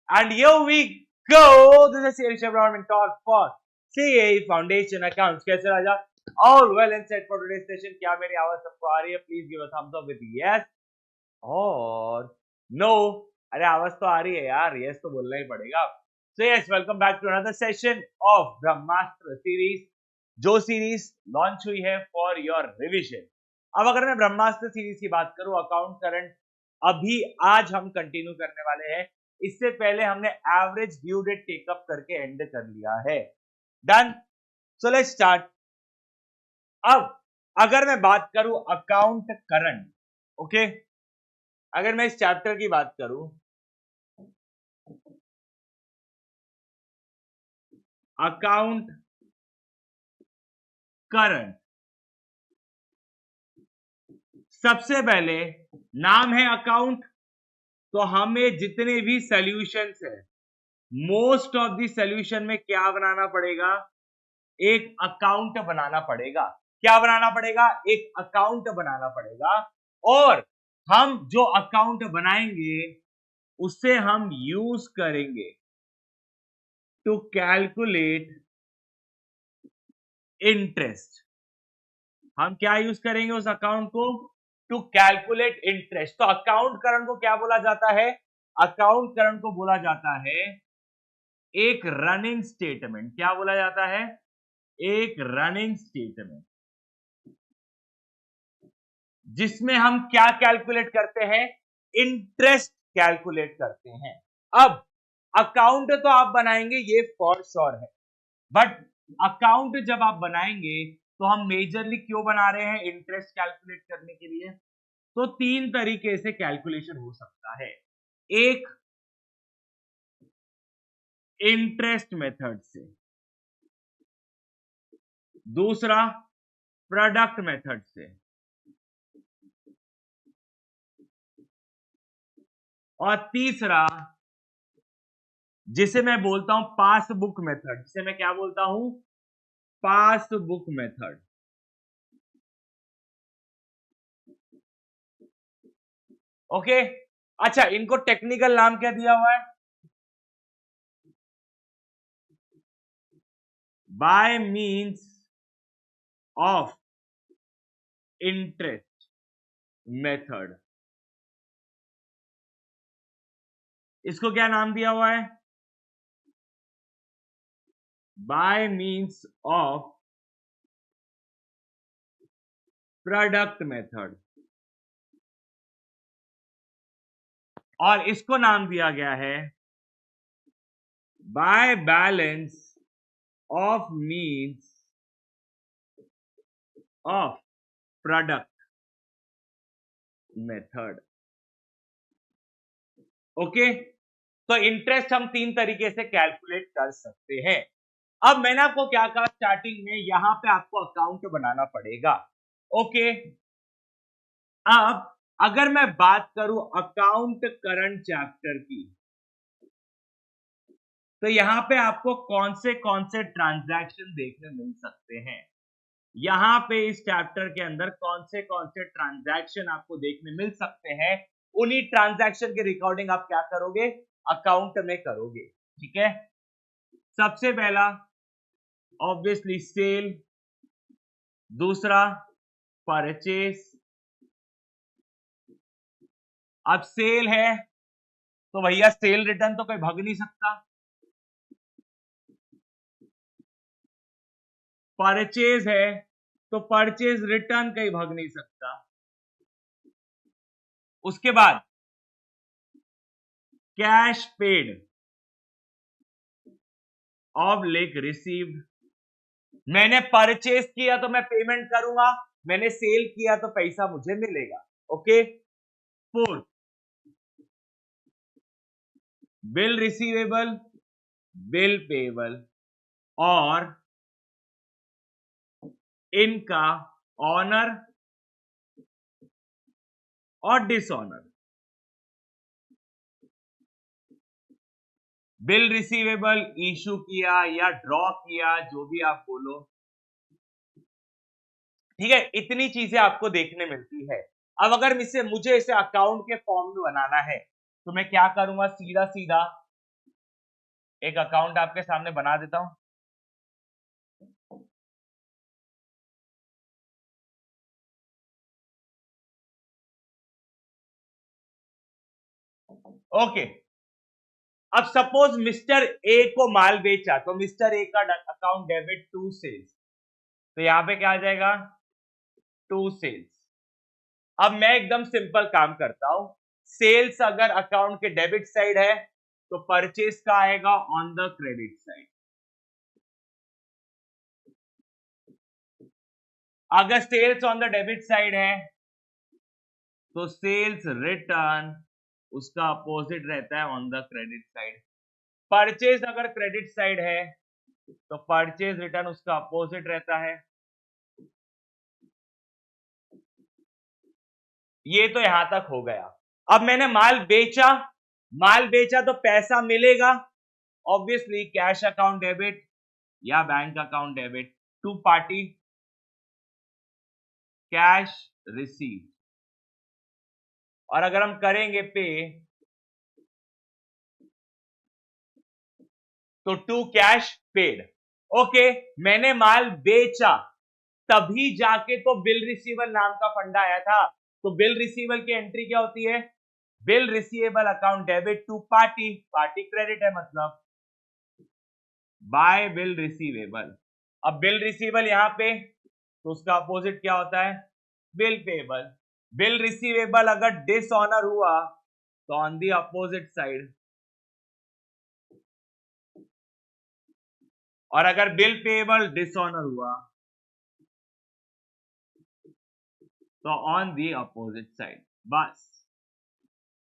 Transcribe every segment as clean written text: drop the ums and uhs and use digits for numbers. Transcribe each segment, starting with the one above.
And here we go. This is Sirish Abraham in talk for CAE Foundation Accounts. कैसे राजा? All well and set for today's session. क्या मेरी आवाज सबको आ रही है? Please give a thumbs up with yes or no. अरे आवाज तो आ रही है यार. Yes तो बोलना ही पड़ेगा. So yes, welcome back to another session of Brahmastra series. जो सीरीज लॉन्च हुई है फॉर योर रिविजन. अब अगर मैं ब्रह्मास्त्र सीरीज की बात करूं, अकाउंट करंट अभी आज हम कंटिन्यू करने वाले हैं. इससे पहले हमने एवरेज ड्यू डेट टेकअप करके एंड कर लिया है. डन. So let's start. अब अगर मैं बात करूं अकाउंट करंट, ओके, अगर मैं इस चैप्टर की बात करूं, अकाउंट करंट, सबसे पहले नाम है अकाउंट, तो हमें जितने भी सॉल्यूशंस है, मोस्ट ऑफ द सॉल्यूशन में क्या बनाना पड़ेगा? एक अकाउंट बनाना पड़ेगा. क्या बनाना पड़ेगा? एक अकाउंट बनाना पड़ेगा. और हम जो अकाउंट बनाएंगे उससे हम यूज करेंगे टू कैलकुलेट इंटरेस्ट. हम क्या यूज करेंगे उस अकाउंट को? To calculate interest. तो अकाउंट करंट को क्या बोला जाता है? अकाउंट करंट को बोला जाता है एक रनिंग स्टेटमेंट. क्या बोला जाता है? एक रनिंग स्टेटमेंट, जिसमें हम क्या कैलकुलेट करते हैं? इंटरेस्ट कैलकुलेट करते हैं. अब अकाउंट तो आप बनाएंगे, ये फॉर श्योर है, बट अकाउंट जब आप बनाएंगे तो हम मेजरली क्यों बना रहे हैं? इंटरेस्ट कैलकुलेट करने के लिए. तो तीन तरीके से कैलकुलेशन हो सकता है. एक इंटरेस्ट मेथड से, दूसरा प्रोडक्ट मेथड से, और तीसरा जिसे मैं बोलता हूं पासबुक मेथड. जिसे मैं क्या बोलता हूं? Passbook method. ओके. अच्छा, इनको टेक्निकल नाम क्या दिया हुआ है? By means of interest method. इसको क्या नाम दिया हुआ है? By means of product method. और इसको नाम दिया गया है bye balance of means of product method. Okay. तो इंटरेस्ट हम तीन तरीके से कैलकुलेट कर सकते हैं. अब मैंने आपको क्या कहा स्टार्टिंग में? यहां पे आपको अकाउंट बनाना पड़ेगा. ओके. अब अगर मैं बात करूं अकाउंट करंट चैप्टर की, तो यहां पे आपको कौन से ट्रांजैक्शन देखने मिल सकते हैं? यहां पे इस चैप्टर के अंदर कौन से ट्रांजैक्शन आपको देखने मिल सकते हैं? उन्हीं ट्रांजैक्शन के रिकॉर्डिंग आप क्या करोगे? अकाउंट में करोगे. ठीक है. सबसे पहला ऑब्वियसली सेल, दूसरा परचेज. अब सेल है तो भैया सेल रिटर्न तो कोई भाग नहीं सकता. परचेज है तो परचेज रिटर्न कहीं भाग नहीं सकता. उसके बाद कैश पेड ऑब्लिक रिसीव्ड. मैंने परचेज किया तो मैं पेमेंट करूंगा, मैंने सेल किया तो पैसा मुझे मिलेगा. Okay. Fourth, bill receivable, bill payable, और इनका ऑनर और डिसऑनर. बिल रिसीवेबल इशू किया या ड्रॉ किया, जो भी आप बोलो. ठीक है. इतनी चीजें आपको देखने मिलती है. अब अगर मुझे इसे अकाउंट के फॉर्म में बनाना है तो मैं क्या करूंगा? सीधा सीधा एक अकाउंट आपके सामने बना देता हूं। ओके, अब सपोज मिस्टर ए को माल बेचा, तो मिस्टर ए का अकाउंट डेबिट टू सेल्स, तो यहां पे क्या आ जाएगा, टू सेल्स। अब मैं एकदम सिंपल काम करता हूं, सेल्स अगर अकाउंट के डेबिट साइड है तो परचेज का आएगा ऑन द क्रेडिट साइड। अगर sales on the debit side है तो सेल्स रिटर्न उसका अपोजिट रहता है on the credit side. Purchase अगर क्रेडिट साइड है तो परचेज रिटर्न उसका अपोजिट रहता है। ये तो यहां तक हो गया। अब मैंने माल बेचा तो पैसा मिलेगा, ऑब्वियसली कैश अकाउंट डेबिट या bank account debit, to party cash receive. और अगर हम करेंगे पे तो टू कैश पेड। ओके, मैंने माल बेचा तभी जाके तो बिल रिसीवल नाम का फंडा आया था। तो बिल रिसीवल की एंट्री क्या होती है, bill receivable account debit to party, party credit है मतलब बाय बिल रिसीवेबल। अब बिल रिसीवेबल यहां पे तो उसका अपोजिट क्या होता है, बिल पेबल। बिल रिसीवेबल अगर डिसऑनर हुआ तो ऑन दी अपोजिट साइड, और अगर बिल पेबल डिसऑनर हुआ तो ऑन दी अपोजिट साइड। बस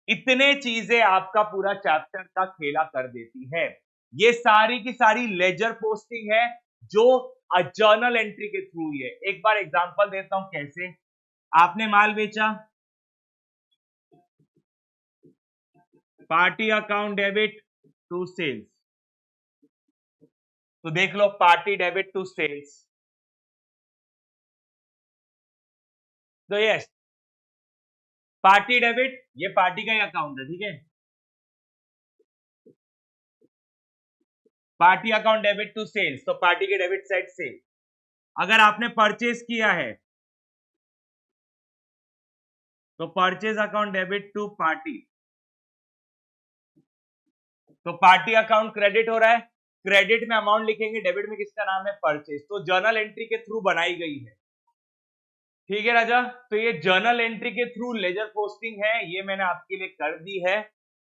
इतने चीजें आपका पूरा चैप्टर का खेला कर देती है। ये सारी की सारी लेजर पोस्टिंग है जो जर्नल एंट्री के थ्रू ही है। एक बार एग्जांपल देता हूं कैसे। आपने माल बेचा, party account debit to sales, तो देख लो पार्टी डेबिट टू सेल्स, तो यस पार्टी डेबिट, ये पार्टी का ही अकाउंट है, ठीक है। Party account debit to sales, तो पार्टी के डेबिट साइड से अगर आपने परचेज किया है तो purchase account debit to party, तो पार्टी अकाउंट क्रेडिट हो रहा है, क्रेडिट में अमाउंट लिखेंगे, डेबिट में किसका नाम है, परचेज, तो जर्नल एंट्री के थ्रू बनाई गई है। ठीक है राजा, तो ये जर्नल एंट्री के थ्रू लेजर पोस्टिंग है, ये मैंने आपके लिए कर दी है।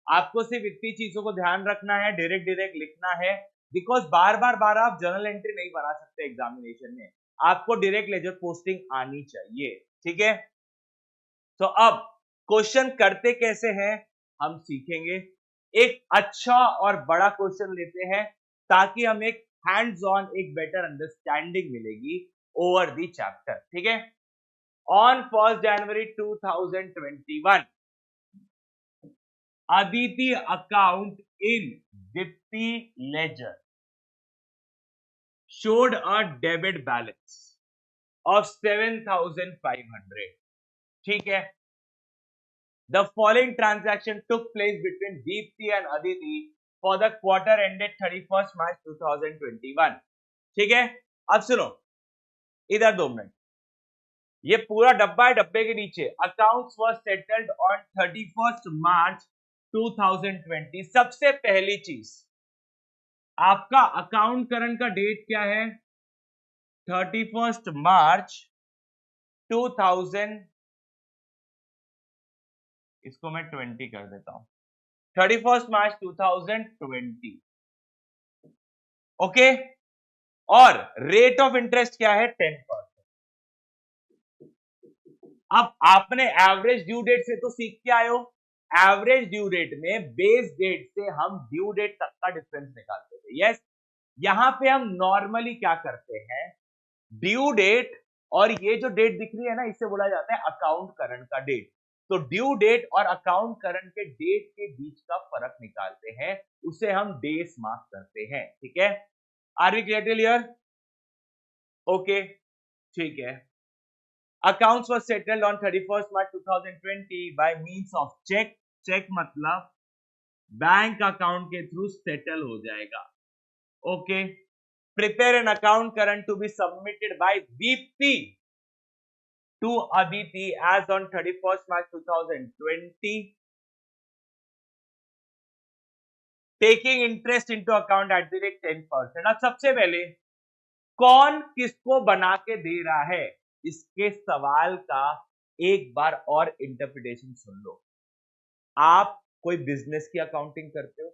आपको सिर्फ इतनी चीजों को ध्यान रखना है, डायरेक्ट डायरेक्ट लिखना है, बिकॉज बार बार आप जर्नल एंट्री नहीं बना सकते एग्जामिनेशन में, आपको डायरेक्ट लेजर पोस्टिंग आनी चाहिए, ठीक है। तो अब क्वेश्चन करते कैसे हैं हम सीखेंगे। एक अच्छा और बड़ा क्वेश्चन लेते हैं ताकि हमें एक हैंड्स ऑन एक बेटर अंडरस्टैंडिंग मिलेगी ओवर दी चैप्टर, ठीक है। On 1 January 2021 Aditi account in Dipti ledger showed a debit balance of 7,500, ठीक है। The following transaction took place between Deepti and Aditi for the quarter ended 31st March 2021, ठीक है। अब सुनो इधर 2 मिनट, ये पूरा डब्बा है, डब्बे के नीचे accounts were settled on 31st मार्च 2020। सबसे पहली चीज, आपका अकाउंट करंट का डेट क्या है, 31st मार्च 2000, इसको मैं 20 कर देता हूं, 31st मार्च 2020, ओके। और रेट ऑफ इंटरेस्ट क्या है, 10%। अब आपने एवरेज ड्यू डेट से तो सीख के आए हो, एवरेज ड्यू डेट में बेस डेट से हम ड्यू डेट तक का डिफरेंस निकालते थे, यस। यहां पे हम नॉर्मली क्या करते हैं, ड्यू डेट और ये जो डेट दिख रही है ना, इसे बोला जाता है अकाउंट करंट का डेट। तो ड्यू डेट और अकाउंट करंट के डेट के बीच का फर्क निकालते हैं, उसे हम डेज मार्क करते हैं, ठीक है। Are we clear? ओके, ठीक है। Accounts were settled on 31st March 2020 by means of check, check मतलब बैंक अकाउंट के थ्रू सेटल हो जाएगा। Okay, prepare an account current to be submitted by Deepti to Aditi as on 31st March 2020, taking interest into account at the rate 10%। अब सबसे पहले कौन किसको बना के दे रहा है, इसके सवाल का एक बार और इंटरप्रिटेशन सुन लो। आप कोई बिजनेस की अकाउंटिंग करते हो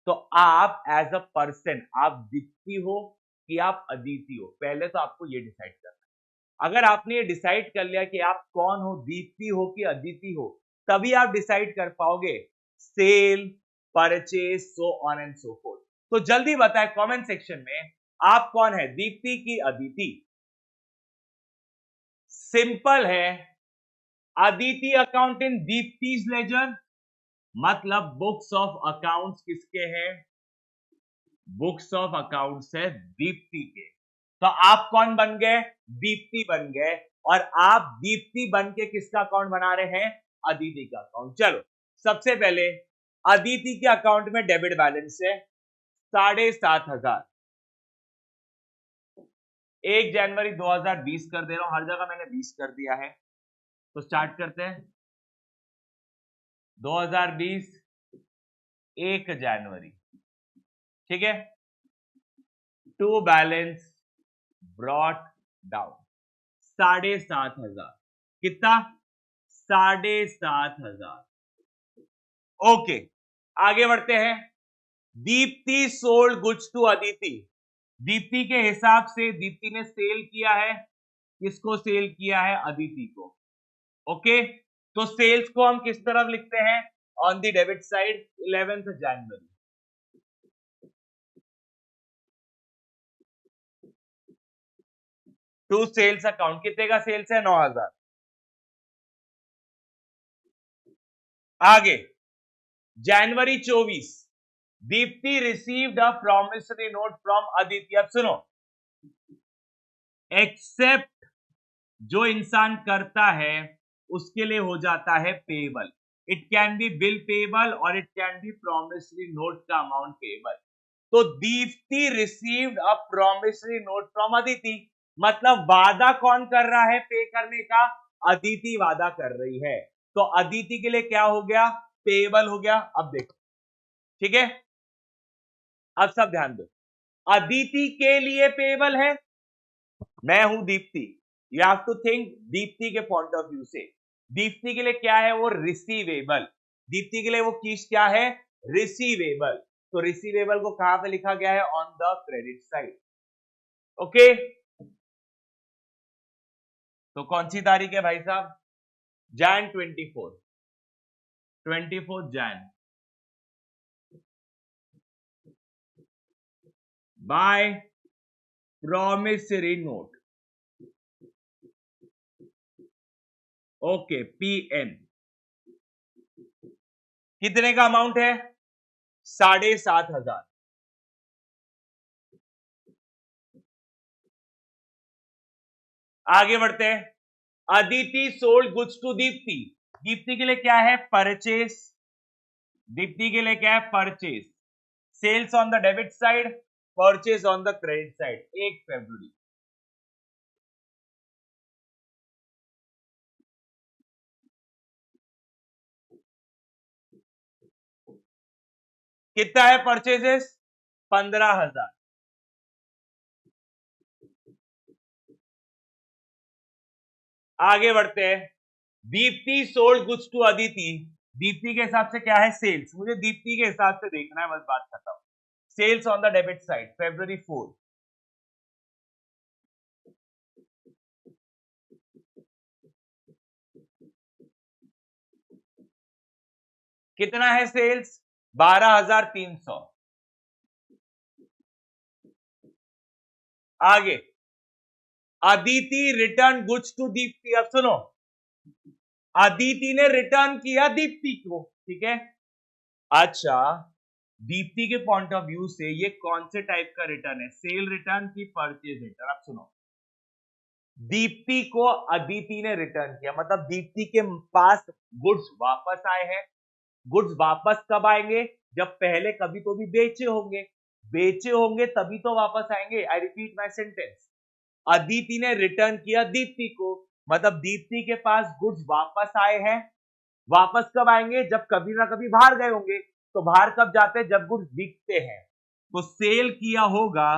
तो आप एज अ पर्सन आप दीप्ति हो कि आप अदिति हो, पहले तो आपको ये डिसाइड करना है। अगर आपने ये डिसाइड कर लिया कि आप कौन हो, दीप्ति हो कि अदिति हो, तभी आप डिसाइड कर पाओगे sale, purchase, so on and so forth. तो जल्दी बताएं कमेंट सेक्शन में आप कौन है, दीप्ति की अदिति। सिंपल है, अदिति अकाउंट इन दीप्तिज लेजर, मतलब बुक्स ऑफ अकाउंट्स किसके हैं, बुक्स ऑफ अकाउंट्स है दीप्ति के। तो आप कौन बन गए, दीप्ति बन गए, और आप दीप्ति बन के किसका अकाउंट बना रहे हैं, अदिति का अकाउंट। चलो सबसे पहले अदिति के अकाउंट में डेबिट बैलेंस है 7,500। 1 जनवरी 2020 कर दे रहा हूं, हर जगह मैंने 20 कर दिया है। तो स्टार्ट करते हैं, 2020 1 जनवरी, ठीक है। टू बैलेंस ब्रॉट डाउन 7,500, कितना, 7,500। ओके, आगे बढ़ते हैं। Deepti sold goods to Aditi, Deepti के हिसाब से दीप्ति ने सेल किया है, किसको सेल किया है, अदिति को। ओके, तो सेल्स को हम किस तरफ लिखते हैं, ऑन द डेबिट साइड 11 जनवरी। टू सेल्स अकाउंट, कितने का सेल्स है, 9,000। आगे जनवरी 24, Deepti received a promissory note from Aditi. अब सुनो, एक्सेप्ट जो इंसान करता है उसके लिए हो जाता है payable. It can be bill payable और it can be promissory note का अमाउंट पेएबल। तो Deepti received a promissory note from Aditi, मतलब वादा कौन कर रहा है पे करने का, अदिति वादा कर रही है। तो अदिति के लिए क्या हो गया, पेएबल हो गया। अब देखो, ठीक है, अब सब ध्यान दो, अदिति के लिए पेएबल है, मैं हूं Deepti, you have to think Deepti के पॉइंट ऑफ व्यू से। दीप्ति के लिए क्या है, वो रिसीवेबल, दीप्ति के लिए वो चीज क्या है, रिसीवेबल। तो रिसीवेबल को कहां पे लिखा गया है, on the credit side. Okay, तो कौन सी तारीख है भाई साहब, Jan 24 Jan, by promissory note. Okay, PN, कितने का अमाउंट है, 7,500। आगे बढ़ते हैं, Aditi sold goods to Deepti, Deepti के लिए क्या है, परचेस, दीप्ति के लिए क्या है, purchase. Sales on the debit side, purchase on the credit side, 1 फरवरी। कितना है परचेजेस, 15,000। आगे बढ़ते हैं, Deepti sold goods to Aditi, Deepti के हिसाब से क्या है, सेल्स, मुझे दीप्ति के हिसाब से देखना है, बस बात खत्म। Sales on the debit side February 4, कितना है सेल्स, 12,300। आगे, Aditi return goods to Deepti, अब सुनो, अदिति ने रिटर्न किया दीप्ति को, ठीक है। अच्छा, दीप्ति के पॉइंट ऑफ व्यू से ये कौन से टाइप का रिटर्न है, सेल रिटर्न की परचेज रिटर्न। अब सुनो, दीप्ति को अदिति ने रिटर्न किया, मतलब दीप्ति के पास गुड्स वापस आए हैं। गुड्स वापस कब आएंगे, जब पहले कभी तो भी बेचे होंगे तभी तो वापस आएंगे। I repeat my sentence, Aditi ने रिटर्न किया दीप्ति को, मतलब दीप्ति के पास गुड्स वापस आए हैं। वापस कब आएंगे? जब कभी ना कभी बाहर गए होंगे। तो बाहर कब जाते हैं? जब गुड्स बिकते हैं। तो सेल किया होगा,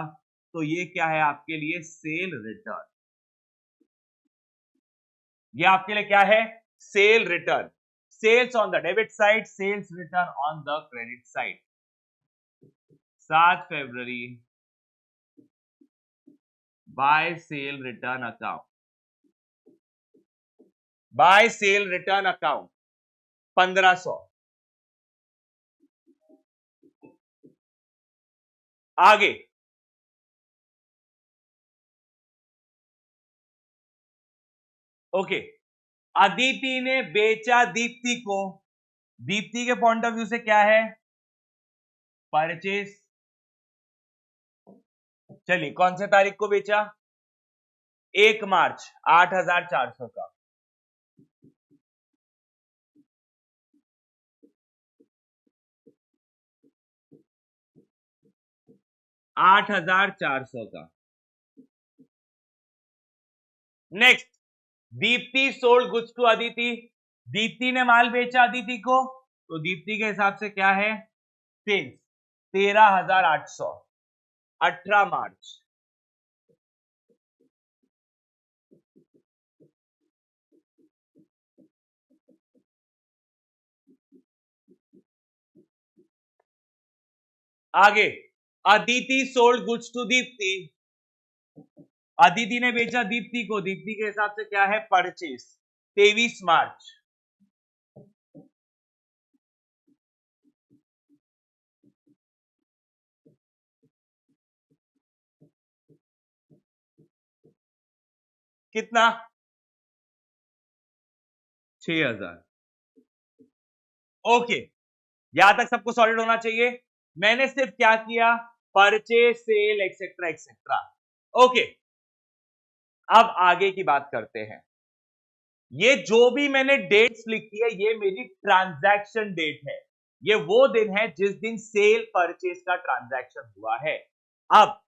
तो ये क्या है आपके लिए? Sale return. ये आपके लिए क्या है? Sale return. Sales on the debit side, sales return on the credit side. 7 फरवरी by sale return account, by sale return account 1500। आगे ओके, अदिति ने बेचा दीप्ति को। दीप्ति के पॉइंट ऑफ व्यू से क्या है? परचेस। चलिए कौन से तारीख को बेचा? 1 मार्च, 8400 का। $8,400 का। Next, Deepti sold goods to Aditi. Deepti ने माल बेचा अदिति को, तो दीप्ति के हिसाब से क्या है? सेल्स 13,800, 18 मार्च। आगे, Aditi sold goods to Deepti. Aditi ने बेचा दीप्ति को, दीप्ति के हिसाब से क्या है? परचेस 23 मार्च। कितना? 6,000। ओके, यहां तक सबको सॉलिड होना चाहिए। मैंने सिर्फ क्या किया? Purchase, sale, etcetera etcetera. Okay, अब आगे की बात करते हैं। ये जो भी मैंने डेट्स लिखी है, ये मेरी ट्रांजैक्शन डेट है। ये वो दिन है जिस दिन सेल परचेस का ट्रांजैक्शन हुआ है। अब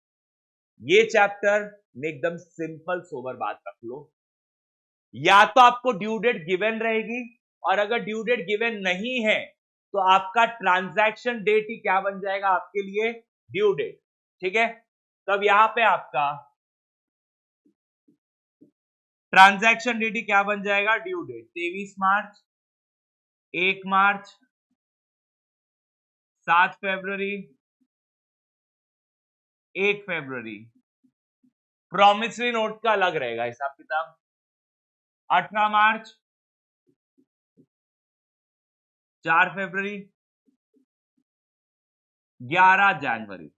ये चैप्टर में एकदम सिंपल सोबर बात रख लो, या तो आपको ड्यू डेट गिवन रहेगी, और अगर ड्यू डेट गिवन नहीं है तो आपका ट्रांजैक्शन डेट ही क्या बन जाएगा आपके लिए? Due date. ठीक है, तब यहां पे आपका ट्रांजैक्शन डेट ही क्या बन जाएगा? Due date. 23 मार्च, 1 मार्च, 7 फरवरी, 1 फरवरी। प्रॉमिसरी नोट का अलग रहेगा हिसाब किताब। 18 मार्च, 4 फरवरी, 11 जनवरी।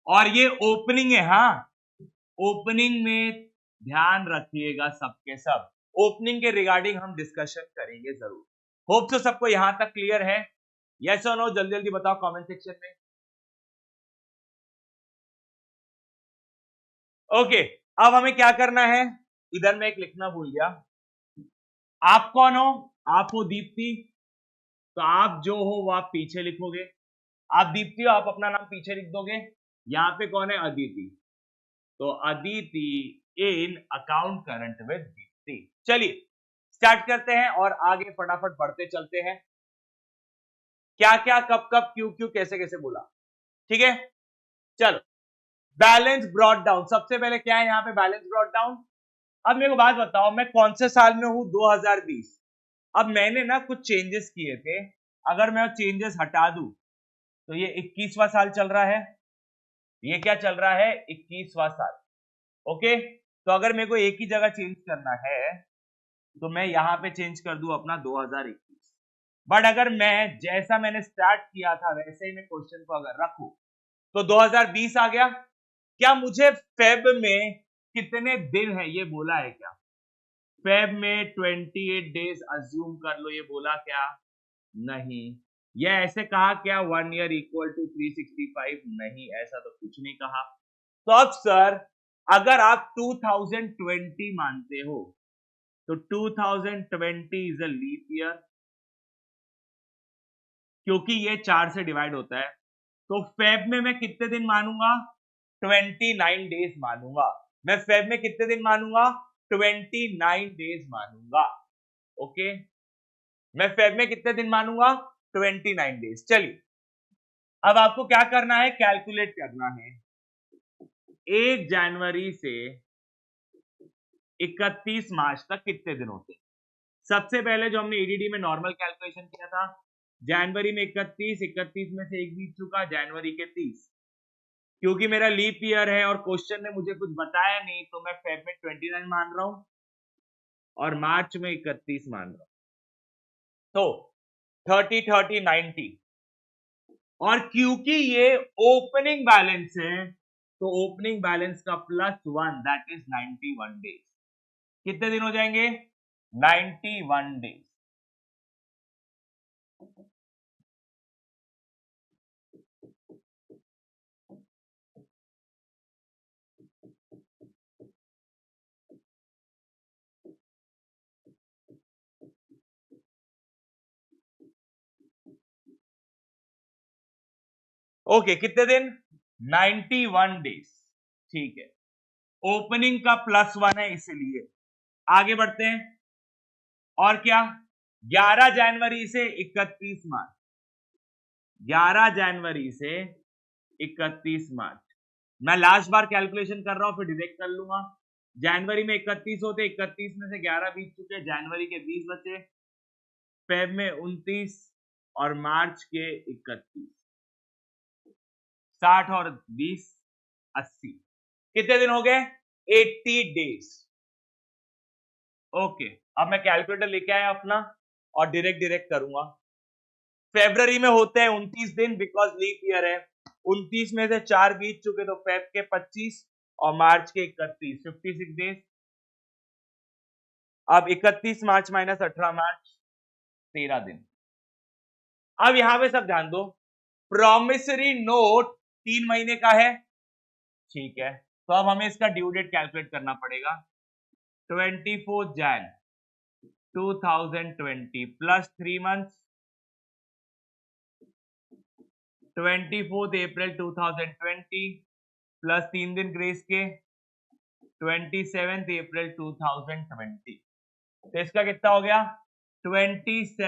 और ये ओपनिंग है, हाँ, ओपनिंग में ध्यान रखिएगा सबके सब। ओपनिंग के रिगार्डिंग हम डिस्कशन करेंगे जरूर। होप सो सबको यहां तक क्लियर है। यस और नो जल्दी जल्दी बताओ कमेंट सेक्शन में। ओके, अब हमें क्या करना है? इधर मैं एक लिखना भूल गया। आप कौन हो? आप हो दीप्ति, तो आप जो हो वो आप पीछे लिखोगे। आप दीप्ति हो, आप अपना नाम पीछे लिख दोगे। यहां पे कौन है? अदिति, तो अदिति इन अकाउंट करंट विद दीप्ति। चलिए स्टार्ट करते हैं और आगे फटाफट बढ़ते चलते हैं। क्या क्या, कब कब, क्यों क्यों, कैसे कैसे बोला। ठीक है, चलो। बैलेंस ब्रॉट डाउन, सबसे पहले क्या है यहाँ पे? Balance brought down. अब मेरे को बात बताओ, मैं कौन से साल में हूं? 2020। अब मैंने ना कुछ चेंजेस किए थे, अगर मैं चेंजेस हटा दूं तो ये 21वां साल चल रहा है। ये क्या चल रहा है? 21वां साल। ओके, तो अगर मेरे को एक ही जगह चेंज करना है तो मैं यहां पे चेंज कर दूं अपना 2021। बट अगर मैं जैसा मैंने स्टार्ट किया था वैसे ही मैं क्वेश्चन को अगर रखूं तो 2020 आ गया। क्या मुझे फेब में कितने दिन है ये बोला है क्या? फेब में 28 डेज अज्यूम कर लो, ये बोला क्या? नहीं। ये ऐसे कहा क्या 1 ईयर इक्वल टू 365? नहीं, ऐसा तो कुछ नहीं कहा। तो अब सर अगर आप 2020 मानते हो तो 2020 इज अ लीप ईयर। क्योंकि ये 4 से डिवाइड होता है, तो फेब में मैं कितने दिन मानूंगा? 29 डेज मानूंगा। मैं फेब में कितने दिन मानूंगा? 29 डेज मानूंगा। ओके, मैं फेब में कितने दिन मानूंगा? 29 डेज। चलिए, अब आपको क्या करना है? कैलकुलेट करना है 1 जनवरी से 31 मार्च तक कितने दिन होते हैं। सबसे पहले जो हमने ईडीडी में नॉर्मल कैलकुलेशन किया था, जनवरी में 31, 31 में से एक बीत चुका, जनवरी के 30। क्योंकि मेरा लीप ईयर है और क्वेश्चन ने मुझे कुछ बताया नहीं, तो मैं फेब में 29 मान रहा हूं और मार्च में 31 मान रहा हूं। तो 30, 30, 90, और क्योंकि ये ओपनिंग बैलेंस है, तो ओपनिंग बैलेंस का +1 दैट इज 91 डेज। कितने दिन हो जाएंगे? 91 डेज। ओके, कितने दिन? 91 डेज। ठीक है, ओपनिंग का +1 है इसलिए। आगे बढ़ते हैं, और क्या? 11 जनवरी से 31 मार्च, 11 जनवरी से 31 मार्च। मैं लास्ट बार कैलकुलेशन कर रहा हूं, फिर डिरेक्ट कर लूंगा। जनवरी में 31 होते, 31 में से 11 बीत चुके, जनवरी के 20 बचे, फेब में 29 और मार्च के 31। 60 और 20 80। कितने दिन हो गए? 80 डेज। ओके, अब मैं कैलकुलेटर लेके आया अपना और डायरेक्ट करूंगा। फरवरी में होते हैं 29 दिन बिकॉज लीप ईयर है। 29 में से 4 बीत चुके, तो फेब के 25 और मार्च के 31, 56 डेज। अब 31 मार्च माइनस 18 मार्च, 13 दिन। अब यहां पे सब ध्यान दो, प्रॉमिसरी नोट 3 महीने का है, ठीक है, तो अब हमें इसका ड्यू डेट कैलकुलेट करना पड़ेगा। 24 जैन 2020 प्लस 3 मंथ्स, 24 अप्रैल 2020 प्लस 3 दिन ग्रेस के, 27 अप्रैल 2020। तो इसका कितना हो गया? 27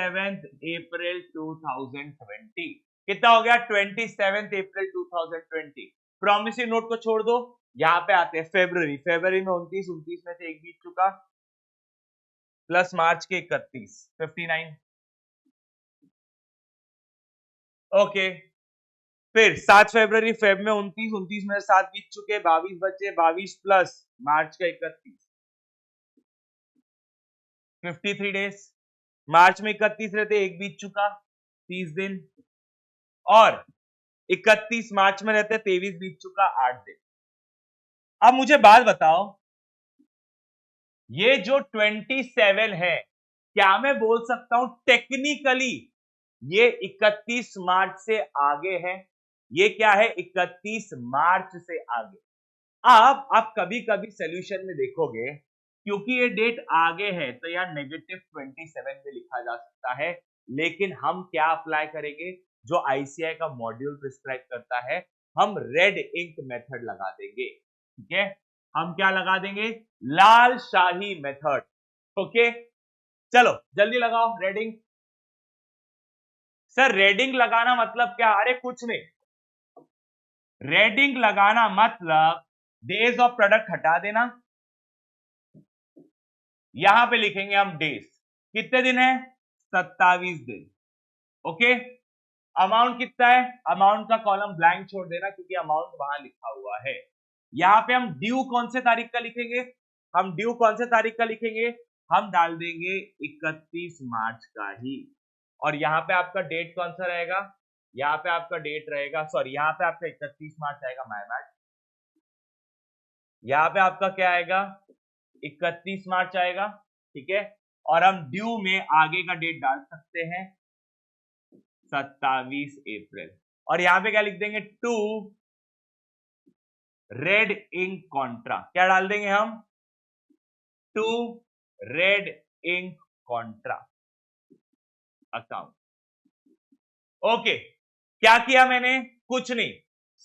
अप्रैल 2020। कितना हो गया? 27 अप्रैल 2020। प्रॉमिसरी नोट को छोड़ दो, यहां पे आते हैं फेब्रुवरी। फेब्रुवरी में 29, 29 में से एक बीत चुका, प्लस मार्च के 31, 59। ओके, फिर 7 फरवरी, फेब में 29, 29 में 7 बीत चुके, 22 बचे, 22 प्लस मार्च का 31, 53 डेज। मार्च में 31 रहते, एक बीत चुका, 30 दिन, और 31 मार्च में रहते 23 बीत चुका, 8 दिन। अब मुझे बात बताओ, ये जो 27 है, क्या मैं बोल सकता हूं टेक्निकली ये 31 मार्च से आगे है? ये क्या है? 31 मार्च से आगे। अब आप कभी कभी सोल्यूशन में देखोगे, क्योंकि ये डेट आगे है, तो यार -27 में लिखा जा सकता है, लेकिन हम क्या अप्लाई करेंगे? जो आईसीआई का मॉड्यूल प्रिस्क्राइब करता है, हम रेड इंक मेथड लगा देंगे। ठीक है, हम क्या लगा देंगे? लाल शाही मेथड। ओके, चलो जल्दी लगाओ रेड इंक। सर रेडिंग लगाना मतलब क्या? अरे कुछ नहीं, रेडिंग लगाना मतलब डेज ऑफ प्रोडक्ट हटा देना, यहां पे लिखेंगे हम डेज। कितने दिन है? 27 दिन। ओके, अमाउंट कितना है? अमाउंट का कॉलम ब्लैंक छोड़ देना, क्योंकि अमाउंट वहां लिखा हुआ है। यहां पे हम ड्यू कौन से तारीख का लिखेंगे? हम ड्यू कौन से तारीख का लिखेंगे? हम डाल देंगे 31 मार्च का ही। और यहाँ पे आपका डेट कौन सा रहेगा? यहाँ पे आपका डेट रहेगा, सॉरी, यहाँ पे आपका 31 मार्च आएगा, माय बैड। यहाँ पे आपका क्या आएगा? 31 मार्च आएगा, ठीक है। और हम ड्यू में आगे का डेट डाल सकते हैं 27 अप्रैल। और यहां पे क्या लिख देंगे? To red ink contra. क्या डाल देंगे हम? To red ink contra account. Okay, क्या किया मैंने? कुछ नहीं,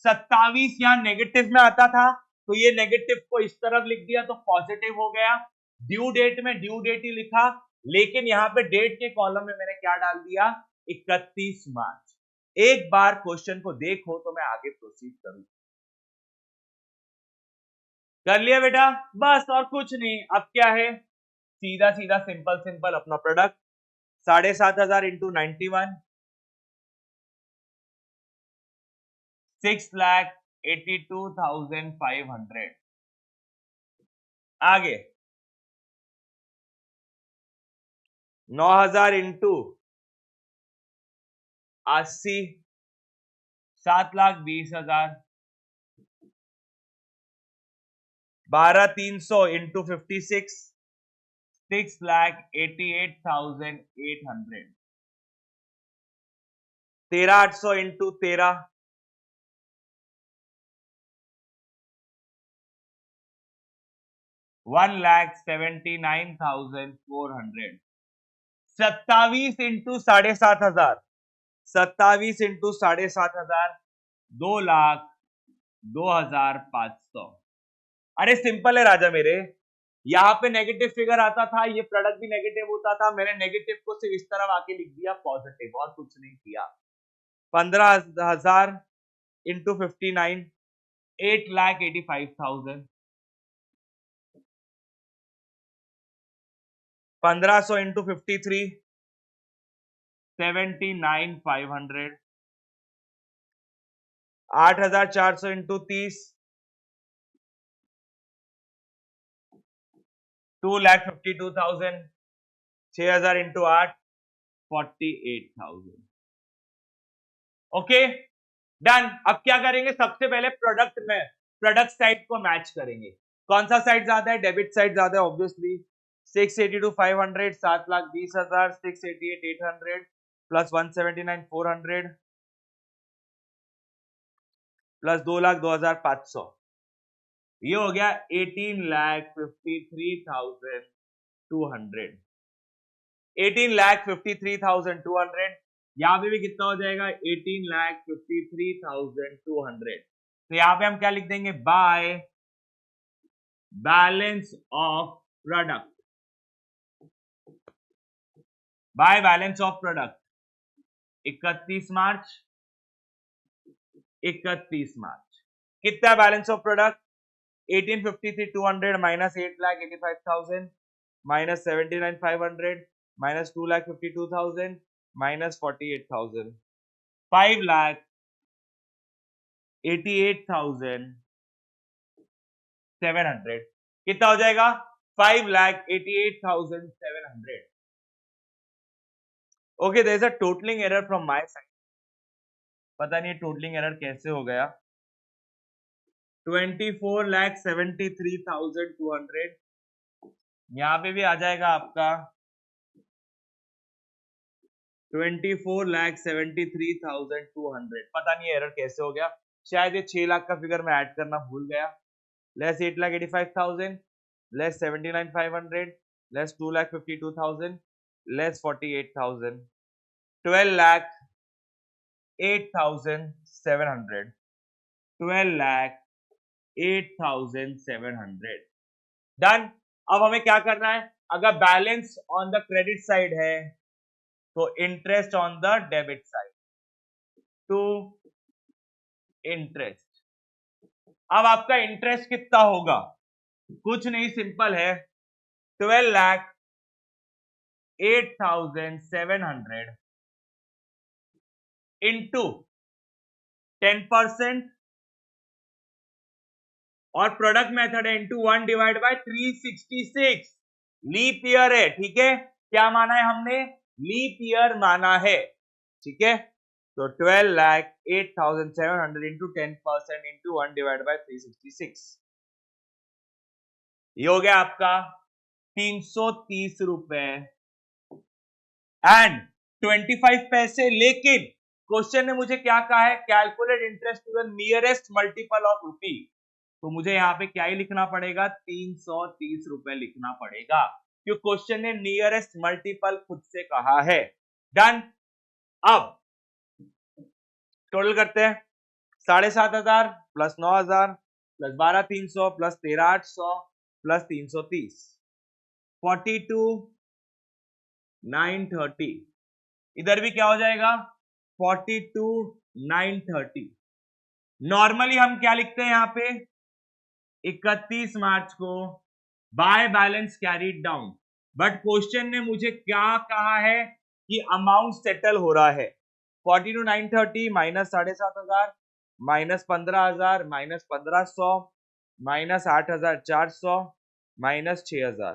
27 यहां नेगेटिव में आता था तो ये नेगेटिव को इस तरफ लिख दिया तो पॉजिटिव हो गया। ड्यू डेट में ड्यू डेट ही लिखा, लेकिन यहां पे डेट के कॉलम में मैंने क्या डाल दिया? 31 मार्च। एक बार क्वेश्चन को देखो तो मैं आगे प्रोसीड करूं। कर लिया बेटा? बस और कुछ नहीं। अब क्या है? सीधा सीधा सिंपल सिंपल अपना प्रोडक्ट 7,500 इंटू 91, 6,82,500। आगे 9,000 into 80, 7,20,000। 12,300 into 56, 6,88,800। 13,800 into 13, 1,79,400। 27 into 7,500, 27 into 7,500, 2,02,500। अरे सिंपल है राजा मेरे, यहाँ पे नेगेटिव फिगर आता था, ये प्रोडक्ट भी नेगेटिव होता था, मैंने नेगेटिव को सिर्फ इस तरफ आके लिख दिया पॉजिटिव और कुछ नहीं किया। 15,000 into 59, 8,85,000। 1,500 into 53, 79,500। 8,400 into 30, 2,52,000। 6,000 into 8, 48,000। Okay done. अब क्या करेंगे? सबसे पहले प्रोडक्ट में प्रोडक्ट साइड को मैच करेंगे। कौन सा साइड ज्यादा है? डेबिट साइड ज्यादा है ऑब्वियसली। 682,500, 7,20,000, 688,800 प्लस 179,400 प्लस 2,02,500, ये हो गया 18,53,200। 18,53,200। यहां पे भी कितना हो जाएगा? 18,53,200। तो यहां पे हम क्या लिख देंगे? By balance of product, by balance of product 31 मार्च, 31 मार्च। कितना balance of product? 18,53,200 minus 8,85,000 minus 79,500 minus 2,52,000 minus 48,000, 5,88,700। कितना हो जाएगा? 5,88,700। Okay, there is a totaling error from my side. पता नहीं टोटलिंग एरर कैसे हो गया। 24,73,200। यहां पे भी आ जाएगा आपका 24,73,200। पता नहीं एरर कैसे हो गया, शायद ये 6 लाख का फिगर मैं ऐड करना भूल गया। Less 8,85,000 less 79,500 less 2,52,000 less 48,000, 12,08,700, 12,08,700। Done. अब हमें क्या करना है? अगर balance on the credit side है तो interest on the debit side to interest. अब आपका इंटरेस्ट कितना होगा? कुछ नहीं, सिंपल है। 12,08,700 इंटू 10% और प्रोडक्ट मेथड है into 1 divide by 366। Leap year है, ठीक है। क्या माना है हमने? लीप ईयर माना है, ठीक है। तो 12,08,700 इंटू 10% इंटू 1 डिवाइड बाय 366, ये हो गया आपका 330 रुपए एंड 25 पैसे। लेकिन क्वेश्चन ने मुझे क्या कहा है? Calculate interest to the nearest multiple of rupee. तो मुझे यहाँ पे क्या ही लिखना पड़ेगा? 330 रुपए लिखना पड़ेगा, क्योंकि क्वेश्चन ने नियरेस्ट मल्टीपल खुद से कहा है। डन। अब टोटल करते हैं 7,500 प्लस 9,000 प्लस 12,300 प्लस 13,800 प्लस 330 42,930। इधर भी क्या हो जाएगा 42,930। नॉर्मली हम क्या लिखते हैं यहाँ पे 31 मार्च को by balance carried down, but question ने मुझे क्या कहा है कि अमाउंट सेटल हो रहा है 42,930 minus 7,500 minus 15,000 minus 1,500 minus 8,400 minus 6,000,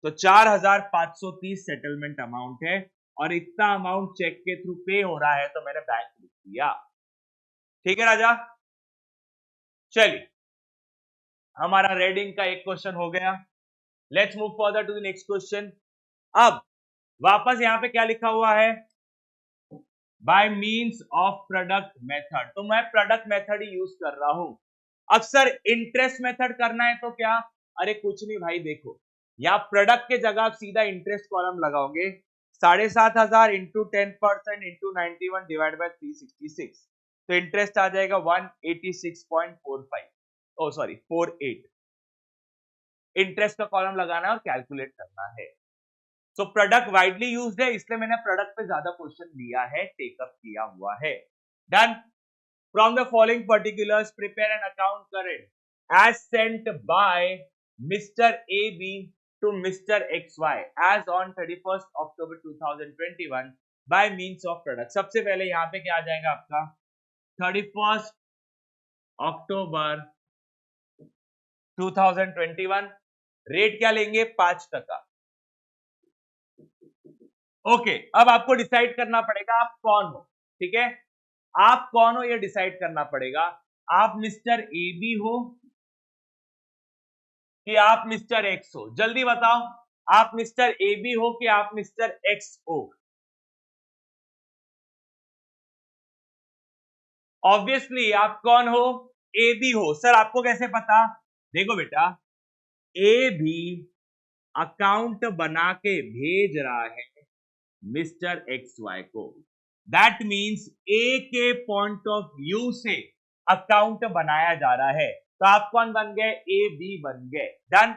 तो 4,530 सेटलमेंट अमाउंट है और इतना अमाउंट चेक के थ्रू पे हो रहा है, तो मैंने बैंक लिख दिया। ठीक है राजा, चलिए हमारा रेडिंग का एक क्वेश्चन हो गया। Let's move further to the next question. अब वापस यहां पे क्या लिखा हुआ है by means of product method, तो मैं प्रोडक्ट मेथड ही यूज कर रहा हूं। अक्सर इंटरेस्ट मेथड करना है तो क्या, अरे कुछ नहीं भाई, देखो या प्रोडक्ट के जगह आप सीधा इंटरेस्ट कॉलम लगाओगे 7,500 इंटू 10% इंटू 91 डिवाइड बाय 366, तो इंटरेस्ट आ जाएगा 186.45, ओ सॉरी 48। इंटरेस्ट का कॉलम लगाना है और कैलकुलेट करना है। सो प्रोडक्ट वाइडली यूज्ड है, इसलिए मैंने प्रोडक्ट पे ज्यादा क्वेश्चन लिया है, टेकअप किया हुआ है। Done. From the following particulars prepare an account current as sent by mister A B to mister X Y as on 31st October 2021 by means of product. सबसे पहले यहाँ पे क्या आ जाएगा आपका 31st October 2021, रेट क्या लेंगे 5%। ओके, अब आपको डिसाइड करना पड़ेगा आप कौन हो। ठीक है, आप कौन हो ये डिसाइड करना पड़ेगा। आप मिस्टर ए बी हो कि आप मिस्टर एक्स हो, जल्दी बताओ। आप मिस्टर ए बी हो कि आप मिस्टर एक्स हो। ऑब्वियसली आप कौन हो, ए बी हो। सर आपको कैसे पता, देखो बेटा ए बी अकाउंट बना के भेज रहा है मिस्टर एक्स वाई को, दैट मीन्स ए के पॉइंट ऑफ व्यू से अकाउंट बनाया जा रहा है, तो आप कौन बन गए, ए बी बन गए। डन।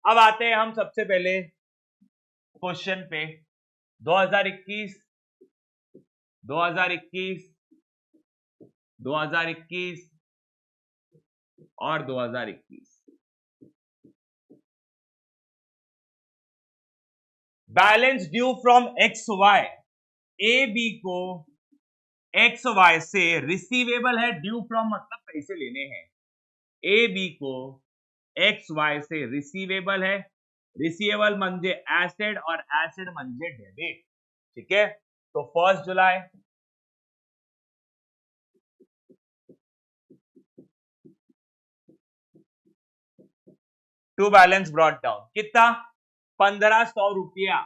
अब आते हैं हम सबसे पहले क्वेश्चन पे। 2021 2021 2021 और 2021 balance due from X Y, A B को एक्स वाई से रिसीवेबल है, ड्यू फ्रॉम मतलब पैसे लेने हैं, ए बी को एक्स वाई से रिसीवेबल है, रिसीवेबल म्हणजे एसेट और एसेट म्हणजे डेबिट। ठीक है, तो 1 July to balance brought down कितना 1,500 रुपया।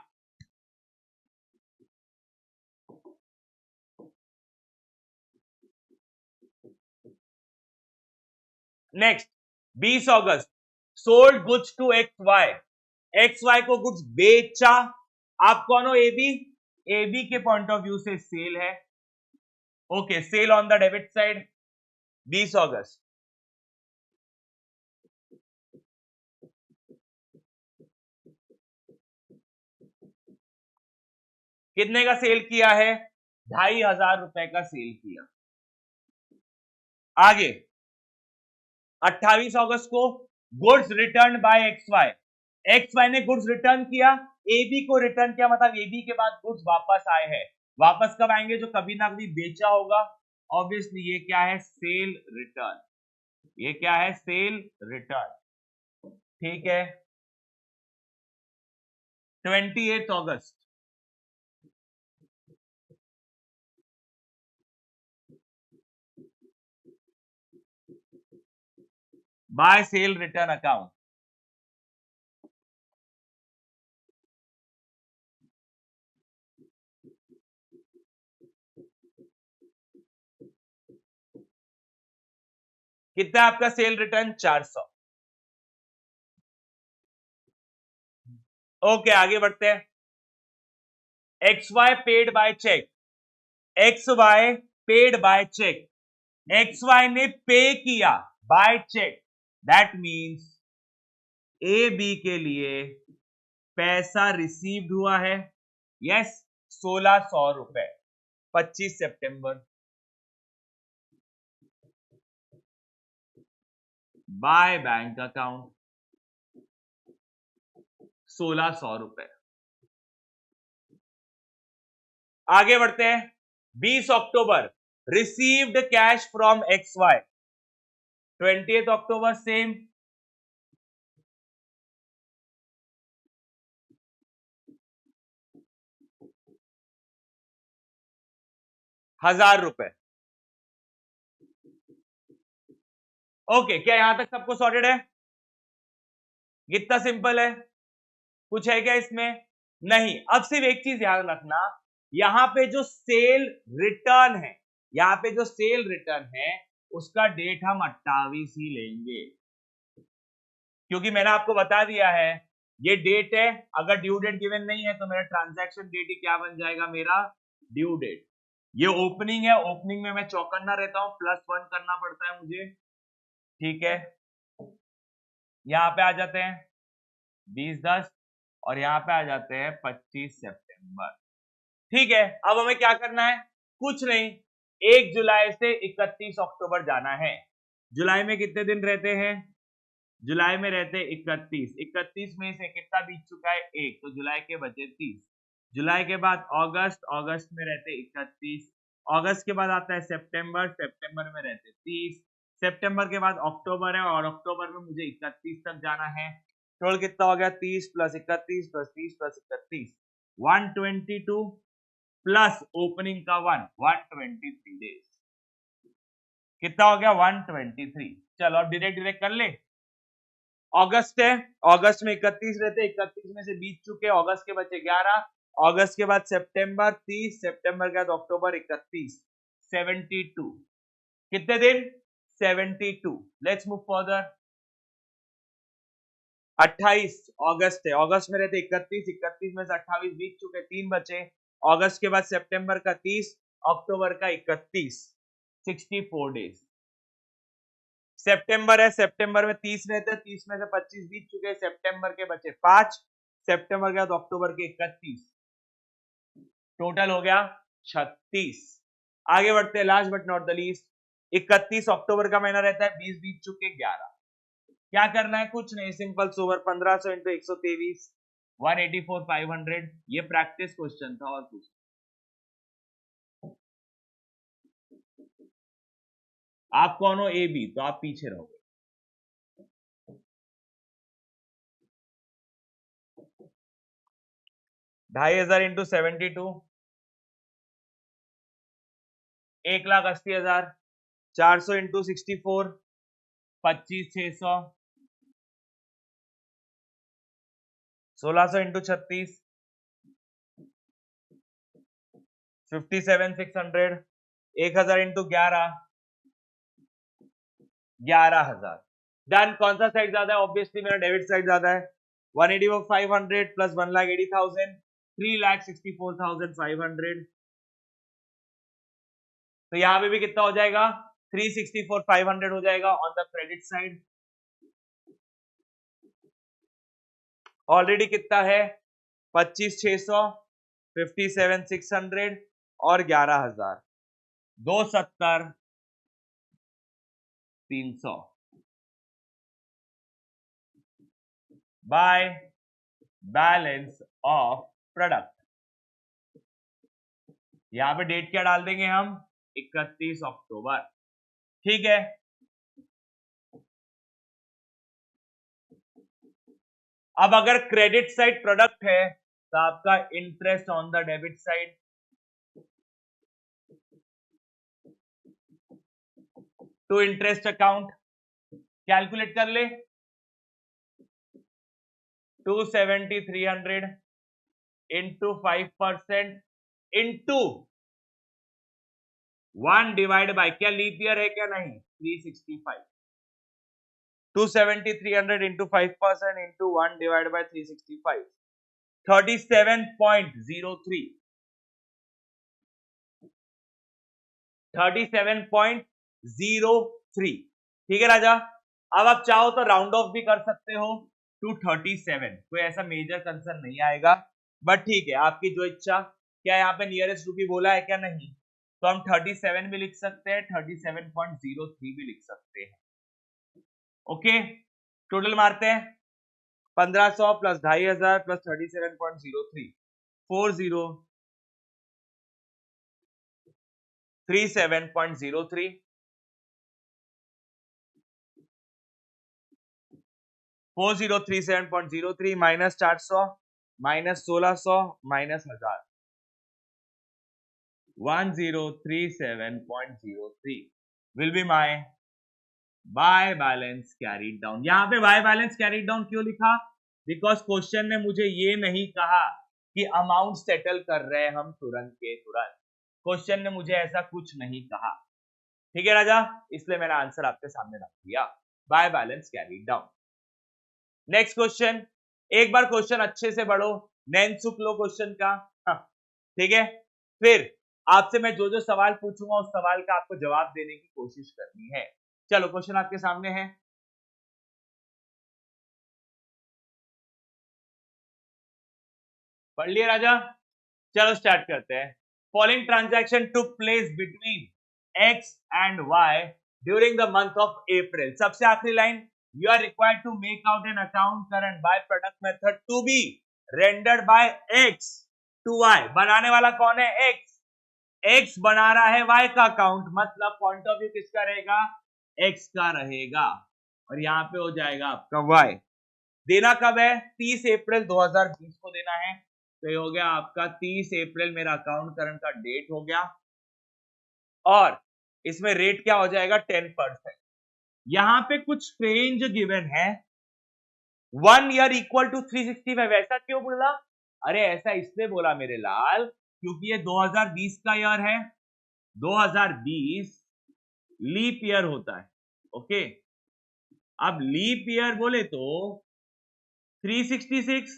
Next 20 August sold goods to X Y, X Y को गुड्स बेचा। आप कौन हो, ए बी, ए बी के पॉइंट ऑफ व्यू से सेल है। Okay, sale on the debit side 20 August. कितने का सेल किया है, 2,500 रुपए का सेल किया। आगे 28 अगस्त को goods return by X Y, X Y ने गुड्स रिटर्न किया, ए बी को रिटर्न किया, मतलब ए बी के बाद गुड्स वापस आए हैं। वापस कब आएंगे, जो कभी ना कभी बेचा होगा। ऑब्वियसली ये क्या है, सेल रिटर्न, ये क्या है, सेल रिटर्न। ठीक है, 28 August by sale return account, कितना आपका सेल रिटर्न 400। ओके, आगे बढ़ते हैं। X Y paid by cheque, X Y paid by cheque, XY ने पे किया by cheque, that means A B के लिए पैसा रिसीव्ड हुआ है, यस 1600 रुपए 25 सितंबर बाय बैंक अकाउंट 1600 रुपए। आगे बढ़ते हैं। 20 October received cash from XY, 20 October same, ₹1000। Okay, क्या यहां तक सबको सॉर्टेड है? कितना सिंपल है? कुछ है क्या इसमें? नहीं। अब सिर्फ एक चीज याद रखना, यहां पे जो सेल रिटर्न है, यहां पे जो सेल रिटर्न है उसका डेट हम 28 ही लेंगे, क्योंकि मैंने आपको बता दिया है ये डेट है। अगर ड्यू डेट गिवन नहीं है तो मेरा ट्रांजैक्शन डेट ही क्या बन जाएगा? मेरा ड्यू डेट। ये ओपनिंग है, ओपनिंग में मैं चौकन्ना रहता हूं, +1 करना पड़ता है मुझे, ठीक है। यहां पे आ जाते हैं 20/10 और यहां पे आ जाते हैं 25 सितंबर, ठीक है। अब हमें क्या करना है? कुछ नहीं, 1 जुलाई से 31 अक्टूबर जाना है। जुलाई में कितने दिन रहते हैं? जुलाई में रहते हैं 31। 31 में से कितना बीत चुका है? 1, तो जुलाई के बचे 30। जुलाई के बाद अगस्त, अगस्त में रहते 31। अगस्त के बाद आता है सितंबर, सितंबर में रहते 30। सितंबर के बाद अक्टूबर है और अक्टूबर में मुझे 31 तक जाना है। टोटल कितना हो गया? 30 + 31 + 30 + 31, 122 प्लस ओपनिंग का 123 डेज। कितना हो गया? 123। चलो अब डायरेक्ट डायरेक्ट कर ले। अगस्त है, अगस्त में 31 रहते, 31 में से बीत चुके, अगस्त के बचे 11। अगस्त के बाद सितंबर 30, सितंबर के बाद अक्टूबर 31, 72। कितने दिन? 72। Let's move further. 28 अगस्त है, अगस्त में रहते 31, 31 में से 28 बीत चुके, 3 बचे। अगस्त के बाद सितंबर का 30, अक्टूबर का 31, 64 डेज। सितंबर है, सितंबर में 30 रहते, 30 में से 25 बीत चुके, सितंबर के बचे 5, सितंबर के बाद अक्टूबर के 31, टोटल हो गया 36। आगे बढ़ते हैं, last but not the least, 31 अक्टूबर का महीना रहता है, 20 बीत चुके 11। क्या करना है? कुछ नहीं, सिंपल सोवर 1500 × 123, 184,500। ये प्रैक्टिस क्वेश्चन था और कुछ। आप कौन हो? ए बी, तो आप पीछे रहोगे। $2,500 × 72, 1,80,000। 400 × 64, 25,600। 1600 × 36, 57,600। 1,000 × 11, 11,000। डन। कौन सा साइड ज्यादा है? ऑब्वियसली मेरा डेबिट साइड ज्यादा है। 184,500 + 1,80,000, 3,64,500। तो यहां पे भी कितना हो जाएगा? 364,500 हो जाएगा on the credit side. Already कितना है? 25,600, 57,600 और 11,000, 270,300 बाय बैलेंस ऑफ प्रोडक्ट। यहां पे डेट क्या डाल देंगे हम? 31 अक्टूबर, ठीक है। अब अगर क्रेडिट साइड प्रोडक्ट है तो आपका interest on the debit side, to interest account calculate कर ले। 270,300 इंटू 5% इंटू 1 डिवाइड बाय, क्या लीप ईयर है क्या? नहीं, 365। 270,300 इंटू 5% इंटू 1 डिवाइड बाय 365, 37.03। 37.03, ठीक है राजा। अब आप चाहो तो राउंड ऑफ भी कर सकते हो टू 37, कोई ऐसा मेजर कंसर्न नहीं आएगा, बट ठीक है आपकी जो इच्छा। क्या यहाँ पे नियरेस्ट रूपी बोला है क्या? नहीं, तो हम 37 भी लिख सकते हैं, 37.03 भी लिख सकते हैं। ओके, टोटल मारते हैं, 1500 plus 2500 plus 37.03, 4037.03, 4037.03 minus 400 minus 1600 minus 1000, 1037.03 will be my by balance carried down. यहां पे बाय बैलेंस कैरीड डाउन क्यों लिखा? बिकॉज क्वेश्चन ने मुझे ये नहीं कहा कि अमाउंट सेटल कर रहे हैं हम तुरंत के तुरंत, क्वेश्चन ने मुझे ऐसा कुछ नहीं कहा, ठीक है राजा, इसलिए मैंने आंसर आपके सामने रख दिया, by balance carried down. Next question, एक बार क्वेश्चन अच्छे से पढ़ो, नैन सुख लो क्वेश्चन का, ठीक है, फिर आपसे मैं जो जो सवाल पूछूंगा उस सवाल का आपको जवाब देने की कोशिश करनी है। चलो क्वेश्चन आपके सामने है, पढ़ लिए राजा? चलो स्टार्ट करते हैं। Following transaction took place between X and Y during the month of April. सबसे आखिरी line, you are required to make out an account current by product method to be rendered by X to Y. बनाने वाला कौन है? X. X बना रहा है Y का अकाउंट, मतलब पॉइंट ऑफ व्यू किसका रहेगा? एक्स का रहेगा, और यहां पे हो जाएगा आपका वाई। देना कब है? 30 अप्रैल 2020 को देना है, तो ये हो गया आपका 30 अप्रैल मेरा अकाउंट करंट का डेट हो गया, और इसमें रेट क्या हो जाएगा? 10%। यहां पे कुछ रेंज गिवन है, 1 ईयर इक्वल टू 365। ऐसा क्यों बोला? अरे ऐसा इसलिए बोला मेरे लाल, क्योंकि ये 2020 का ईयर है, 2020 लीप ईयर होता है, ओके। अब लीप ईयर बोले तो 366,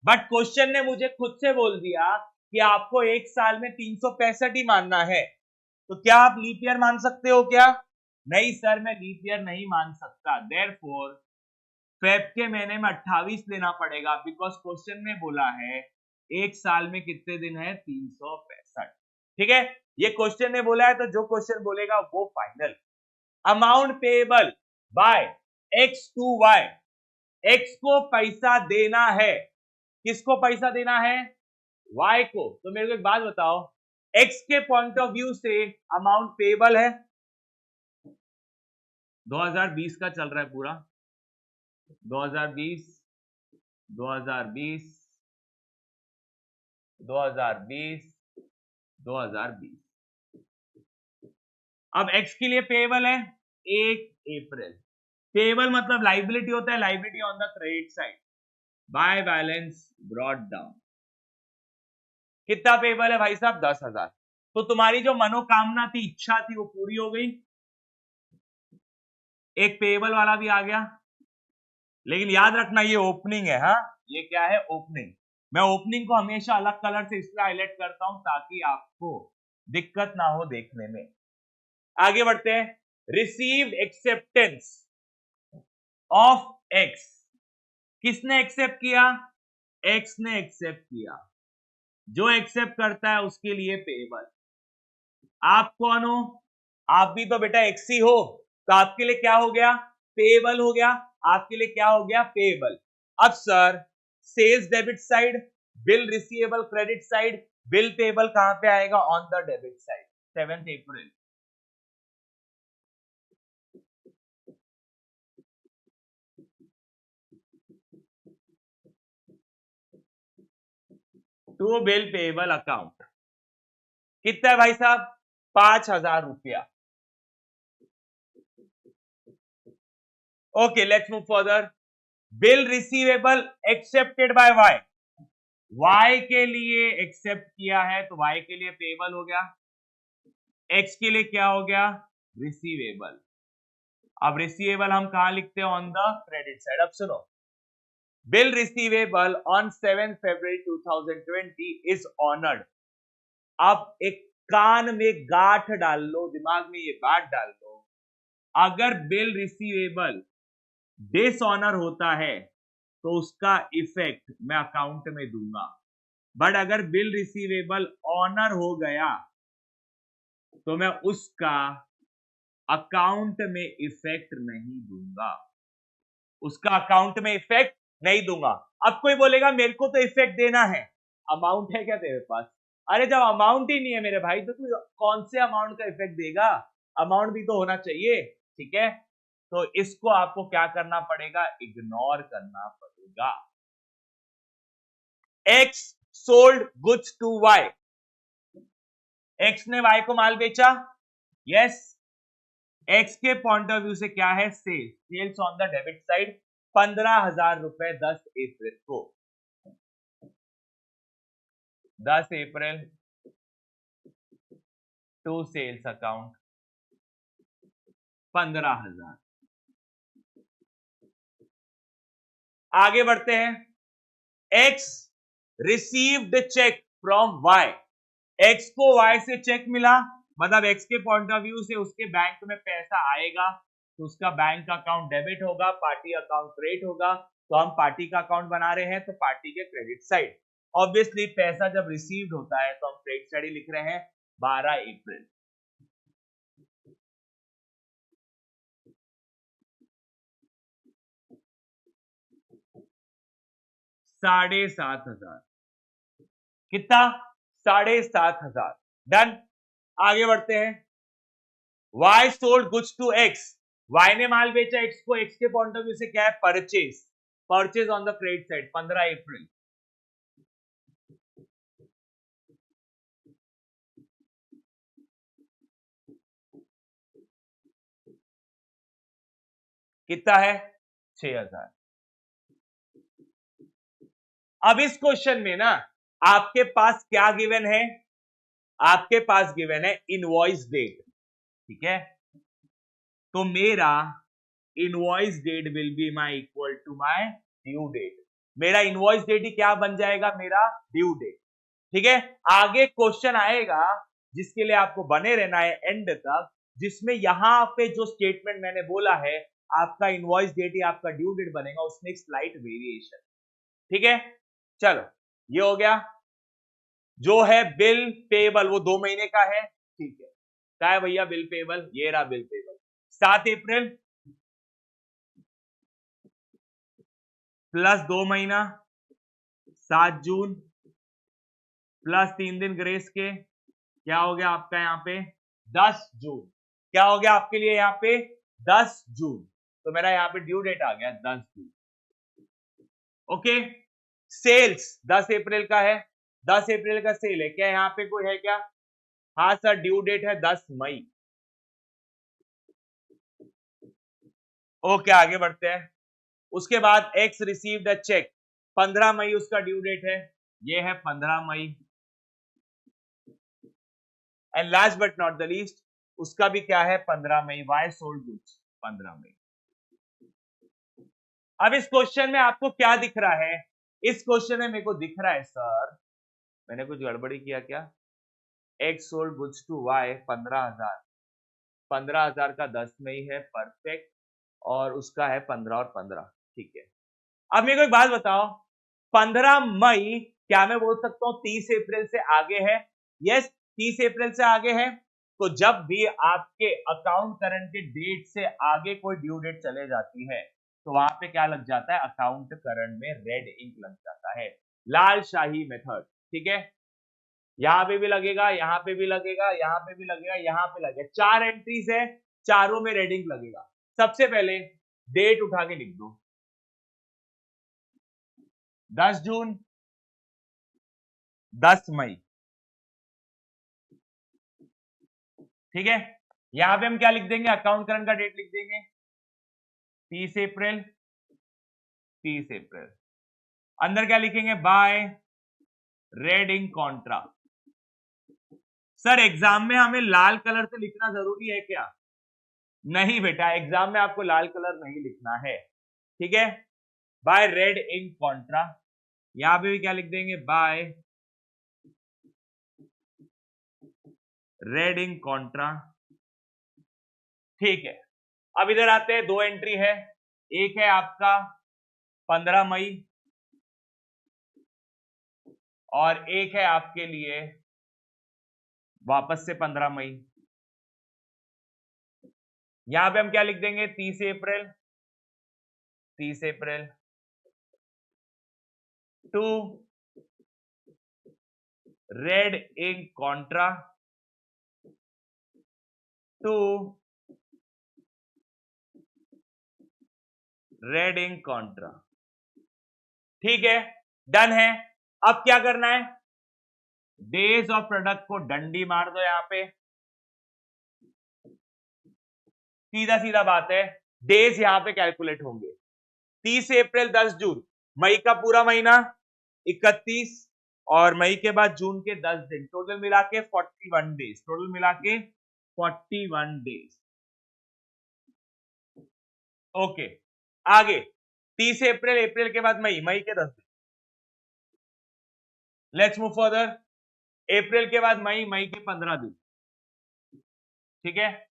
बट क्वेश्चन ने मुझे खुद से बोल दिया कि आपको एक साल में 365 ही मानना है, तो क्या आप लीप ईयर मान सकते हो क्या? नहीं सर, मैं लीप ईयर नहीं मान सकता, देयरफॉर फेब के महीने में 28 लेना पड़ेगा, बिकॉज क्वेश्चन में बोला है एक साल में कितने दिन है? 365, ठीक है। ये क्वेश्चन ने बोला है, तो जो क्वेश्चन बोलेगा वो final. Amount payable by X to Y, X को पैसा देना है, किसको पैसा देना है? वाई को। तो मेरे को एक बात बताओ, एक्स के पॉइंट ऑफ व्यू से अमाउंट पेएबल है, 2020 का चल रहा है पूरा, 2020 2020 2020 2020। अब एक्स के लिए पेएबल है 1 अप्रैल। पेएबल मतलब लाइबिलिटी होता है, liability on the credit side, by balance brought down. कितना पेएबल है भाई साहब? 10,000। तो तुम्हारी जो मनोकामना थी, इच्छा थी, वो पूरी हो गई, एक पेएबल वाला भी आ गया। लेकिन याद रखना ये ओपनिंग है, हाँ, ये क्या है? ओपनिंग। मैं ओपनिंग को हमेशा अलग कलर से इसलिए हाईलाइट करता हूं ताकि आपको दिक्कत ना हो देखने में। आगे बढ़ते हैं, रिसीव एक्सेप्टेंस ऑफ एक्स। किसने एक्सेप्ट किया? एक्स ने एक्सेप्ट किया। जो एक्सेप्ट करता है उसके लिए पेएबल। आप कौन हो? आप भी तो बेटा एक्स ही हो, तो आपके लिए क्या हो गया? पेएबल हो गया। आपके लिए क्या हो गया? पेएबल। अब sir, sales debit side, bill receivable credit side, bill payable कहां पे आएगा? On the debit side, 7 April. To bill payable account कितना है भाई साहब? 5,000 रुपया। Okay, let's move further. Bill receivable accepted by Y, Y के लिए एक्सेप्ट किया है, तो वाई के लिए पेएबल हो गया। एक्स के लिए क्या हो गया? रिसीवेबल। अब रिसीवेबल हम कहां लिखते हैं? On the credit side. अब सुनो, bill receivable on 7 February 2020 is honoured. अब एक कान में गांठ डाल लो, दिमाग में ये बात डाल लो, अगर बिल रिसीवेबल डिसऑनर होता है तो उसका इफेक्ट मैं अकाउंट में दूंगा, बट अगर बिल रिसीवेबल ऑनर हो गया तो मैं उसका अकाउंट में इफेक्ट नहीं दूंगा, उसका अकाउंट में इफेक्ट नहीं दूंगा। अब कोई बोलेगा मेरे को तो इफेक्ट देना है, अमाउंट है क्या तेरे पास? अरे जब अमाउंट ही नहीं है मेरे भाई तो तू कौन से अमाउंट का इफेक्ट देगा? अमाउंट भी तो होना चाहिए, ठीक है? तो इसको आपको क्या करना पड़ेगा? इग्नोर करना पड़ेगा। X sold goods to Y, X ने वाई को माल बेचा, यस। एक्स के पॉइंट ऑफ व्यू से क्या है? Sales on the debit side, 15,000 रुपए 10 अप्रैल को, 10 अप्रैल टू सेल्स अकाउंट 15,000। आगे बढ़ते हैं। X received cheque from Y, X को वाई से चेक मिला, मतलब एक्स के पॉइंट ऑफ व्यू से उसके बैंक में पैसा आएगा तो उसका बैंक अकाउंट डेबिट होगा, पार्टी अकाउंट क्रेडिट होगा, तो हम पार्टी का अकाउंट बना रहे हैं तो पार्टी के क्रेडिट साइड। ऑब्वियसली पैसा जब रिसीव्ड होता है तो हम क्रेडिट साइड ही लिख रहे हैं, 12 अप्रैल। $7,500, कितना? 7,500, डन। आगे बढ़ते हैं। Y sold goods to X, Y ने माल बेचा X को, X के पॉइंट ऑफ व्यू से क्या है? Purchase, purchase on the credit side 15 अप्रैल। कितना है? 6,000। अब इस क्वेश्चन में ना आपके पास क्या गिवन है? आपके पास गिवन है इनवॉइस डेट, ठीक है? तो मेरा invoice date will be my equal to my due date, मेरा इनवॉइस डेट ही क्या बन जाएगा? मेरा ड्यू डेट, ठीक है? आगे क्वेश्चन आएगा जिसके लिए आपको बने रहना है एंड तक, जिसमें यहां पे जो स्टेटमेंट मैंने बोला है आपका इनवॉइस डेट ही आपका ड्यू डेट बनेगा, उसमें एक स्लाइट वेरिएशन, ठीक है? चलो ये हो गया। जो है बिल पेबल वो 2 महीने का है, ठीक है? क्या है भैया बिल पेबल? ये रहा बिल पेबल, 7 अप्रैल प्लस 2 महीना 7 जून प्लस 3 दिन ग्रेस के, क्या हो गया आपका यहाँ पे? 10 जून। क्या हो गया आपके लिए यहाँ पे? 10 जून। तो मेरा यहाँ पे ड्यू डेट आ गया 10 जून। ओके, सेल्स 10 अप्रैल का है, 10 अप्रैल का सेल है, क्या यहाँ पे कोई है क्या? हाँ सर, ड्यू डेट है 10 मई। ओके आगे बढ़ते हैं। उसके बाद X received a cheque, 15 May उसका ड्यू डेट है, ये है 15 May. And last but not the least उसका भी क्या है? 15 May. Y sold goods 15 May. अब इस क्वेश्चन में आपको क्या दिख रहा है? इस क्वेश्चन में मेरे को दिख रहा है सर मैंने कुछ गड़बड़ी किया क्या? X sold goods to Y 15,000, 15,000 का 10 मई है, परफेक्ट, और उसका है 15 और 15, ठीक है? अब मेरे को एक बात बताओ, 15 मई क्या मैं बोल सकता हूं 30 अप्रैल से आगे है? यस, 30 अप्रैल से आगे है। तो जब भी आपके अकाउंट करंट के डेट से आगे कोई ड्यू डेट चले जाती है तो वहां पे क्या लग जाता है? अकाउंट करंट में रेड इंक लग जाता है, लाल शाही मेथड, ठीक है? यहां पे भी लगेगा, यहां पे भी लगेगा, यहां पे भी लगेगा, यहां पे लगेगा, 4 एंट्रीज है, चारों में रेड इंक लगेगा। सबसे पहले डेट उठा के लिख दो, 10 जून 10 मई, ठीक है? यहां पे हम क्या लिख देंगे? अकाउंट करंट का डेट लिख देंगे 30 अप्रैल, 30 अप्रैल। अंदर क्या लिखेंगे? By red ink contra. Sir exam में हमें लाल कलर से लिखना जरूरी है क्या? नहीं बेटा, एग्जाम में आपको लाल कलर नहीं लिखना है, ठीक है? By red ink contra. यहां पे भी क्या लिख देंगे? By red ink contra. ठीक है, अब इधर आते हैं, दो एंट्री है, एक है आपका 15 मई और एक है आपके लिए वापस से 15 मई। यहां पे हम क्या लिख देंगे, 30 April, 30 April to red ink contra to red ink contra. ठीक है, डन है। अब क्या करना है, डेज ऑफ प्रोडक्ट को डंडी मार दो यहां पे, सीधा सीधा बात है, डेज यहां पे कैलकुलेट होंगे। 30 अप्रैल 10 जून, मई का पूरा महीना 31 और मई के बाद जून के 10 दिन, टोटल मिला के 41 डेज, टोटल मिला के 41 डेज। ओके, आगे 30 अप्रैल, अप्रैल के बाद मई, मई के 10 दिन। लेट्स मूव फर्दर, अप्रैल के बाद मई, मई के 15 दिन। ठीक है,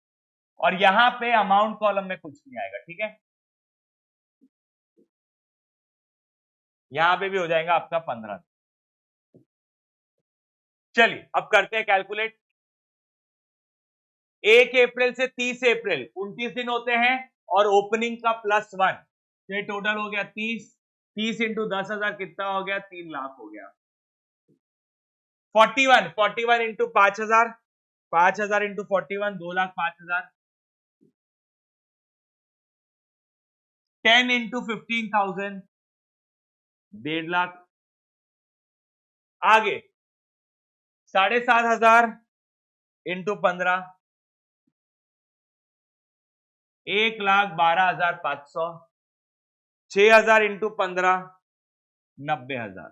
और यहां पे अमाउंट कॉलम में कुछ नहीं आएगा। ठीक है, यहां पे भी हो जाएगा आपका 15 दिन। चलिए अब करते हैं कैलकुलेट। 1 अप्रैल से 30 अप्रैल 29 दिन होते हैं और ओपनिंग का +1, तो ये टोटल हो गया 30, 30 इंटू 10,000 कितना हो गया, 3 लाख हो गया। 41 इंटू 5,000, 5,000 इंटू 41, 2,05,000। 10 इंटू 15,000, 1.5 लाख। आगे 7,500 इंटू 15, 1,12,500। 6,000 इंटू 15, 90,000।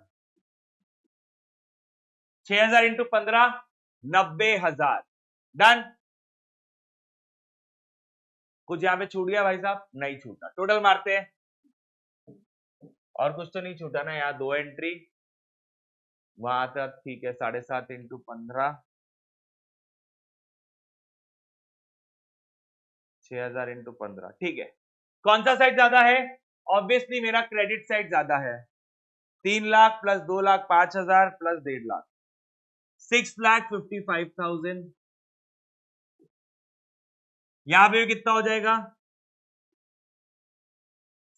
6,000 इंटू 15, 90,000। डन। कुछ यहां पे छूट गया भाई साहब, नहीं छूटा, टोटल मारते हैं। और कुछ तो नहीं छूटा ना, यहाँ दो एंट्री, वहां तक ठीक है। 7.5 इंटू 15, 6,000 इंटू 15, ठीक है। कौन सा साइड ज्यादा है, ऑब्वियसली मेरा क्रेडिट साइड ज्यादा है। 3 लाख प्लस 2,05,000 प्लस 1.5 लाख, 6,55,000। यहां पे भी कितना हो जाएगा,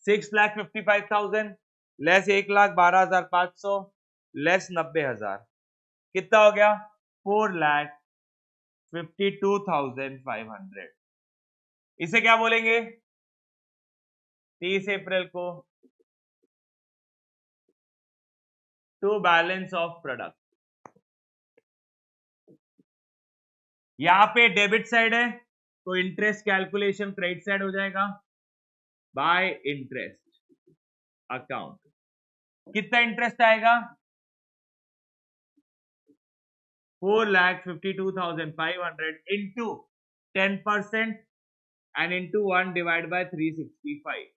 6,55,000 लेस 1,12,500 लेस 90,000, कितना हो गया, 4,52,500। इसे क्या बोलेंगे, 30 अप्रैल को टू बैलेंस ऑफ प्रोडक्ट। यहां पे डेबिट साइड है तो इंटरेस्ट कैलकुलेशन क्रेडिट साइड हो जाएगा, बाय इंटरेस्ट अकाउंट। कितना इंटरेस्ट आएगा, 4,52,500 into 10% and into 1 divide by 365,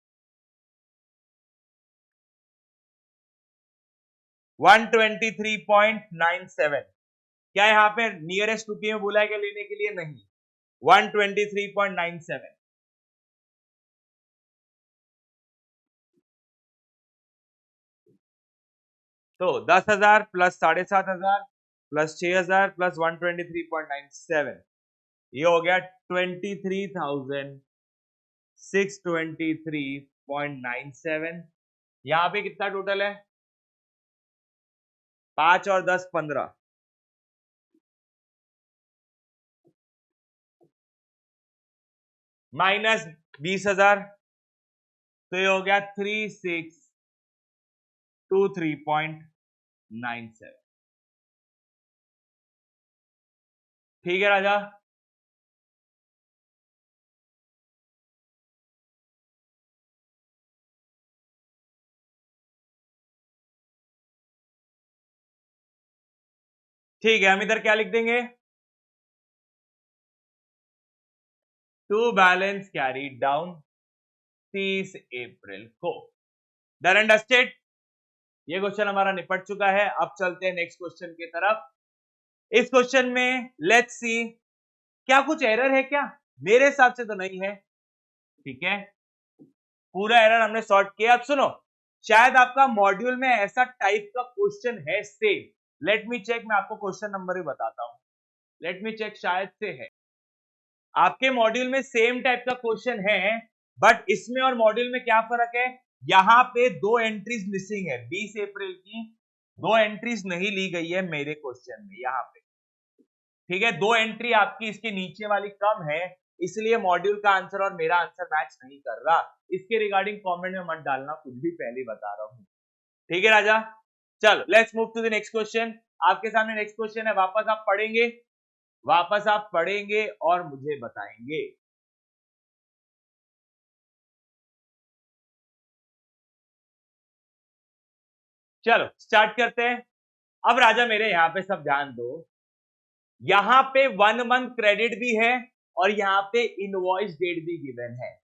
123.97। क्या यहाँ पे नियरेस्ट रुपये में बोला है क्या लेने के लिए, नहीं, 123.97। तो 10,000 प्लस 7,500 प्लस 6,000 प्लस 123.97, ये हो गया 23,623.97। यहां पे कितना टोटल है, 5 और 10 15, माइनस 20,000, तो ये हो गया 3,623.97। ठीक है राजा, ठीक है। हम इधर क्या लिख देंगे, टू बैलेंस कैरी डाउन 30 अप्रैल को। डन एंड डस्टेड, ये क्वेश्चन हमारा निपट चुका है। अब चलते हैं नेक्स्ट क्वेश्चन की तरफ। इस क्वेश्चन में लेट्स सी, क्या कुछ एरर है क्या? मेरे हिसाब से तो नहीं है, ठीक है, पूरा एरर हमने सॉर्ट किया। अब सुनो, शायद आपका मॉड्यूल में ऐसा टाइप का क्वेश्चन है सेम, लेट मी चेक, मैं आपको क्वेश्चन नंबर भी बताता हूं, लेट मी चेक, शायद से है आपके मॉड्यूल में सेम टाइप का क्वेश्चन है, बट इसमें और मॉड्यूल में क्या फर्क है, यहां पे 2 एंट्रीज मिसिंग है, 20 अप्रैल की 2 एंट्रीज नहीं ली गई है मेरे क्वेश्चन में यहां पे, ठीक है, 2 एंट्री आपकी इसके नीचे वाली कम है, इसलिए मॉड्यूल का आंसर और मेरा आंसर मैच नहीं कर रहा। इसके रिगार्डिंग कमेंट में मत डालना, कुछ भी पहले बता रहा हूं, ठीक है राजा। चलो let's move to the next question. आपके सामने नेक्स्ट क्वेश्चन है, वापस आप पढ़ेंगे, वापस आप पढ़ेंगे और मुझे बताएंगे। चलो स्टार्ट करते हैं। अब राजा मेरे यहां पे सब ध्यान दो, यहां पे 1 मंथ क्रेडिट भी है और यहां पे इनवॉइस डेट भी गिवन है।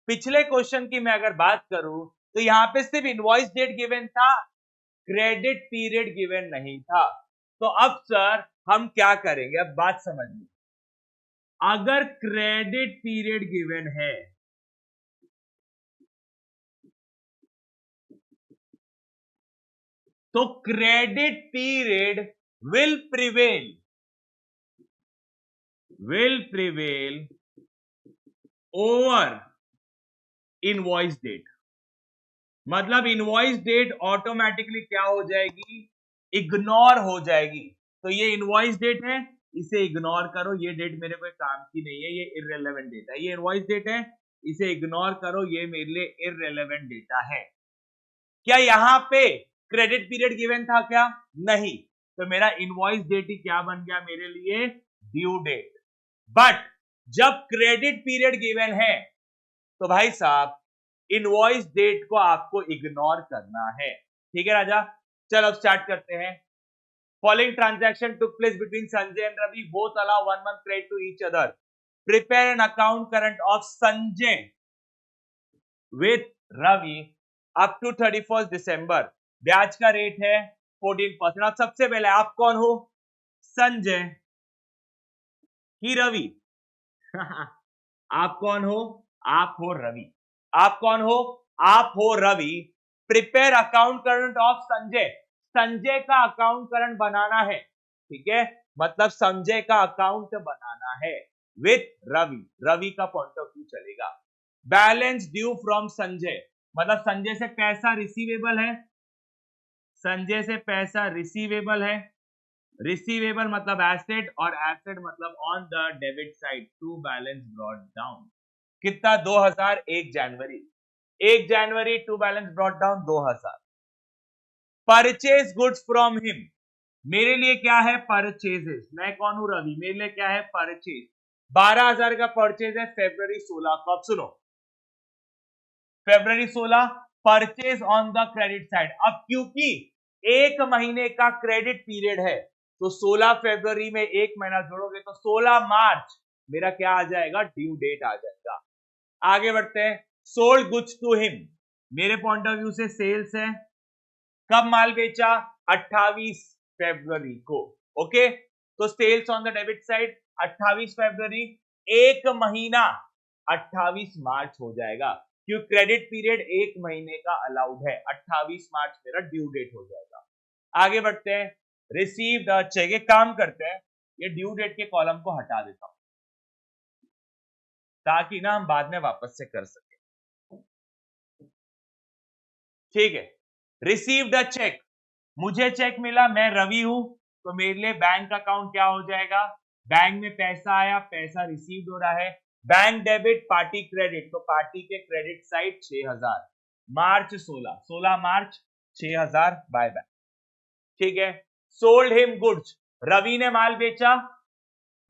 पिछले क्वेश्चन की मैं अगर बात करूं तो यहां पे सिर्फ इनवॉइस डेट गिवन था, क्रेडिट पीरियड गिवन नहीं था। तो अब सर हम क्या करेंगे, अब बात समझिए, अगर क्रेडिट पीरियड गिवन है तो credit period will prevail over invoice date, मतलब इनवॉइस डेट ऑटोमेटिकली क्या हो जाएगी, इग्नोर हो जाएगी। तो ये इनवॉइस डेट है, इसे इग्नोर करो, ये डेट मेरे कोई काम की नहीं है, ये इररेलेवेंट डेटा है। ये इनवॉइस डेट है, इसे इग्नोर करो, ये मेरे लिए इररेलेवेंट डेटा है। क्या यहां पे क्रेडिट पीरियड गिवन था क्या? नहीं, तो मेरा इनवॉइस डेट ही क्या बन गया मेरे लिए, ड्यू डेट। बट जब क्रेडिट पीरियड गिवन है तो भाई साहब इनवॉइस डेट को आपको इग्नोर करना है, ठीक है राजा। चलो अब स्टार्ट करते हैं। Following transaction took place between Sanjay and Ravi, both allow 1 month credit to each other, prepare an account current of Sanjay with Ravi up to 31 December, ब्याज का रेट है 14%। अब सबसे पहले आप कौन हो, संजय की रवि आप कौन हो, आप हो रवि, आप कौन हो, आप हो Ravi. Prepare account current of Sanjay, Sanjay का अकाउंट करंट बनाना है, ठीक है, मतलब संजय का अकाउंट बनाना है विथ रवि, रवि का पॉइंट ऑफ व्यू चलेगा। बैलेंस ड्यू फ्रॉम संजय, मतलब संजय से पैसा रिसीवेबल है, संजय से पैसा रिसीवेबल है, रिसीवेबल मतलब एसेट और एसेट मतलब on the debit side, to balance brought down. कितना, 2000, 1 January, 1 January to balance brought down 2000। Purchase goods from him, मेरे लिए क्या है, परचेजेस, मैं कौन हूं, रवि, मेरे लिए क्या है, परचेज, 12,000 का परचेज है फरवरी 16 को। अब सुनो, फरवरी 16 purchase on the credit side. अब क्योंकि 1 महीने का क्रेडिट पीरियड है तो 16 फरवरी में 1 महीना जोड़ोगे तो 16 मार्च मेरा क्या आ जाएगा, ड्यू डेट आ जाएगा। आगे बढ़ते हैं। सोल्ड गुड्स टू हिम, मेरे पॉइंट ऑफ व्यू से सेल्स है, कब माल बेचा, 28 फरवरी को, ओके, तो sales on the debit side 28 February, 1 महीना 28 मार्च हो जाएगा, क्यों क्रेडिट पीरियड 1 महीने का अलाउड है, 28 मार्च मेरा ड्यू डेट हो जाएगा। आगे बढ़ते हैं। रिसीव्ड चेक, एक काम करते हैं, ये ड्यू डेट के कॉलम को हटा देता हूं ताकि ना हम बाद में वापस से कर सके, ठीक है। रिसीव्ड अ चेक, मुझे चेक मिला, मैं रवि हूं, तो मेरे लिए बैंक अकाउंट क्या हो जाएगा, बैंक में पैसा आया, पैसा रिसीव्ड हो रहा है, बैंक डेबिट पार्टी क्रेडिट, तो पार्टी के credit side 6000, March 16, 16 March 6000 by bank, ठीक है। सोल्ड हिम गुड्स, रवि ने माल बेचा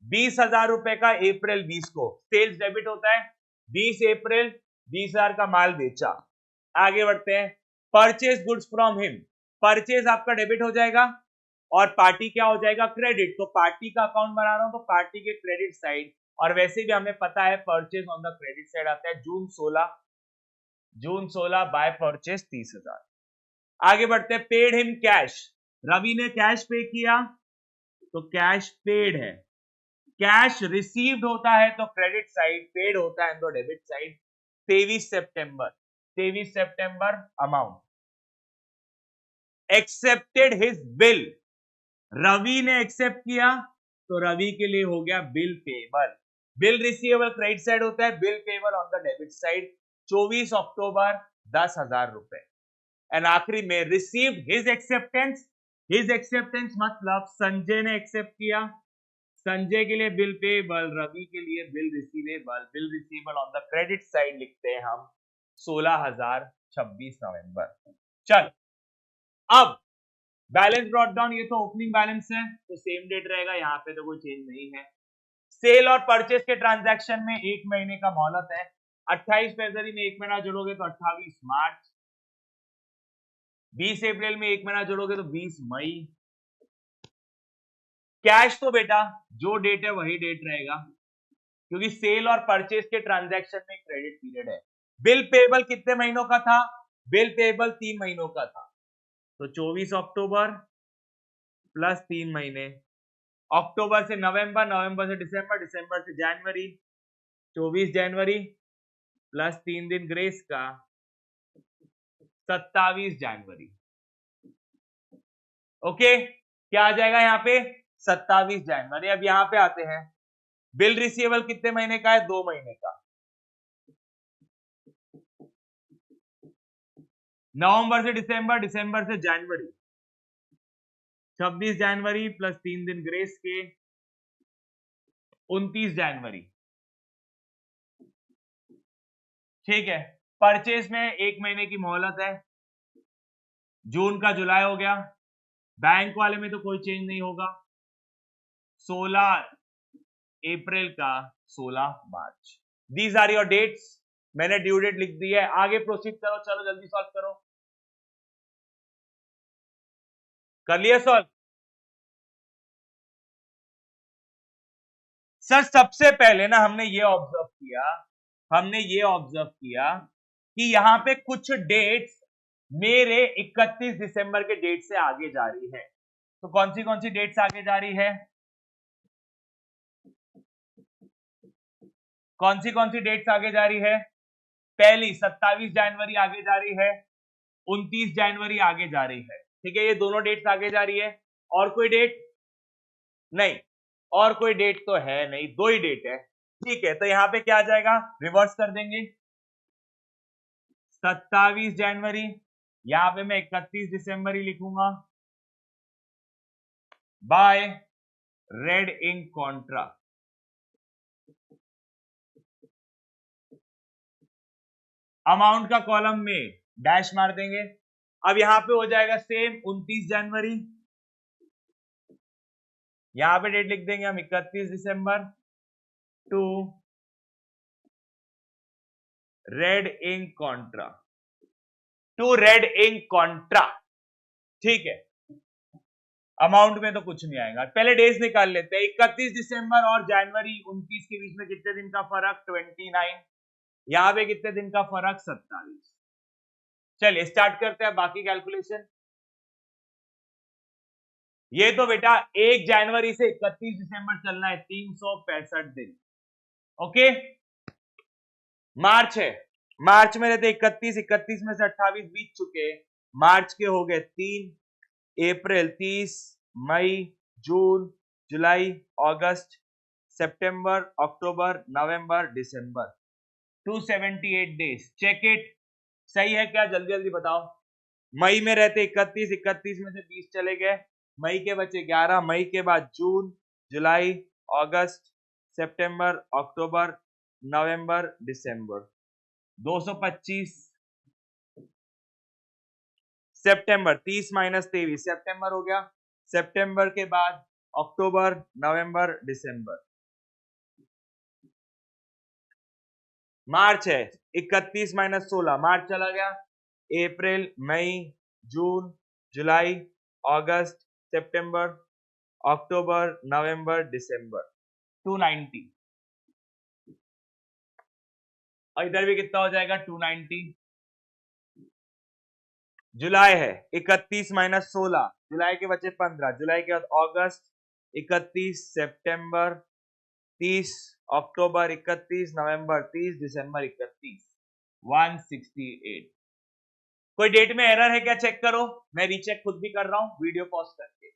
20,000 रुपए का अप्रैल 20 को, सेल्स डेबिट होता है, 20 अप्रैल 20,000 का माल बेचा। आगे बढ़ते हैं। Purchase goods from him, purchase आपका डेबिट हो जाएगा और पार्टी क्या हो जाएगा, क्रेडिट, तो पार्टी का अकाउंट बना रहा हूं तो पार्टी के क्रेडिट साइड, और वैसे भी हमें पता है purchase on the credit side आता है जून 16 बाय परचेज 30,000। आगे बढ़ते हैं। पेड हिम कैश, रवि ने कैश पे किया तो कैश पेड है, कैश रिसीव्ड होता है तो क्रेडिट साइड, पेड होता है तो debit side. 23 September amount accepted his bill, Ravi ने एक्सेप्ट किया तो रवि के लिए हो गया bill payable. Bill receivable credit side होता है, bill payable on the debit side. 24 October 10,000 रुपए। एंड आखिरी में received his acceptance, his acceptance मतलब संजय ने एक्सेप्ट किया, संजय के लिए बिल पेबल, रवि के लिए bill receivable. Bill receivable on the credit side लिखते हैं हम 16,000 26 नवंबर। चल अब बैलेंस ब्रॉट डाउन, ये तो ओपनिंग बैलेंस है तो सेम डेट रहेगा, यहाँ पे तो कोई चेंज नहीं है। सेल और परचेस के ट्रांजैक्शन में एक महीने का मोहलत है। 28 फरवरी में एक महीना जोड़ोगे तो 28 मार्च, 20 अप्रैल में एक महीना जोड़ोगे तो 20 मई। कैश तो बेटा जो डेट है वही डेट रहेगा, क्योंकि सेल और परचेस के ट्रांजैक्शन में क्रेडिट पीरियड है। बिल पेबल कितने महीनों का था? बिल पेबल 3 महीनों का था, तो 24 अक्टूबर प्लस 3 महीने, अक्टूबर से नवंबर, नवंबर से दिसंबर, दिसंबर से जनवरी, 24 जनवरी प्लस 3 दिन ग्रेस का 27 जनवरी। ओके, क्या आ जाएगा यहाँ पे? 27 जनवरी। अब यहाँ पे आते हैं, बिल रिसीवेबल कितने महीने का है? 2 महीने का। नवंबर से दिसंबर, दिसंबर से जनवरी, 26 जनवरी प्लस 3 दिन ग्रेस के 29 जनवरी। ठीक है, परचेस में एक महीने की मोहलत है, जून का जुलाई हो गया। बैंक वाले में तो कोई चेंज नहीं होगा, 16 अप्रैल का 16 मार्च। दीज आर योर डेट्स, मैंने ड्यू डेट लिख दी है। आगे प्रोसीड करो, चलो जल्दी सॉल्व करो। कर लिया सॉल्व? सर सबसे पहले ना हमने ये ऑब्जर्व किया कि यहाँ पे कुछ डेट्स मेरे 31 दिसंबर के डेट से आगे जा रही है। तो कौन सी डेट्स आगे जा रही है? कौन सी डेट्स आगे जा रही है? पहली 27 जनवरी आगे जा रही है, 29 जनवरी आगे जा रही है। ठीक है, ये दोनों डेट्स आगे जा रही है। और कोई डेट नहीं, और कोई डेट तो है नहीं, दो ही डेट है। ठीक है, तो यहाँ पे क्या आ जाएगा? रिवर्स कर देंगे, 27 जनवरी, यहां पे मैं 31 दिसंबर ही लिखूंगा, by red ink contra. Amount का कॉलम में डैश मार देंगे। अब यहां पे हो जाएगा सेम 29 जनवरी, यहां पे डेट लिख देंगे हम 31 December to red ink contra, to red ink contra. ठीक है, अमाउंट में तो कुछ नहीं आएगा। पहले डेज निकाल लेते हैं, 31 दिसंबर और जनवरी 29 के बीच में कितने दिन का फर्क? 29। यहां पे कितने दिन का फर्क? 27। चलिए स्टार्ट करते हैं बाकी कैलकुलेशन। ये तो बेटा 1 जनवरी से 31 दिसंबर चलना है, 365 दिन। ओके, मार्च है, मार्च में रहते 31, 31 में से 28 बीत चुके, मार्च के हो गए 3, अप्रैल 30, मई, जून, जुलाई, अगस्त, सितंबर, अक्टूबर, नवंबर, दिसंबर, 278 डेज। चेक इट, सही है क्या? जल्दी जल्दी बताओ। मई में रहते 31, 31 में से 20 चले गए, मई के बचे 11, मई के बाद जून, जुलाई, अगस्त, सितंबर, अक्टूबर, नवंबर, दिसंबर, 225। सितंबर 30 माइनस 23, सितंबर हो गया। सितंबर के बाद अक्टूबर, नवंबर, दिसंबर। मार्च है, 31 माइनस 16, मार्च चला गया। अप्रैल, मई, जून, जुलाई, अगस्त, सितंबर, अक्टूबर, नवंबर, दिसंबर, 290। और इधर भी कितना हो जाएगा? 290। जुलाई है, 31 माइनस 16, जुलाई के बचे 15, जुलाई के बाद अगस्त, 31 सितंबर, 30 अक्टूबर, 31 नवंबर, 30 दिसंबर, 31, 168। कोई डेट में एरर है क्या चेक करो, मैं रीचेक खुद भी कर रहा हूं वीडियो पॉज करके।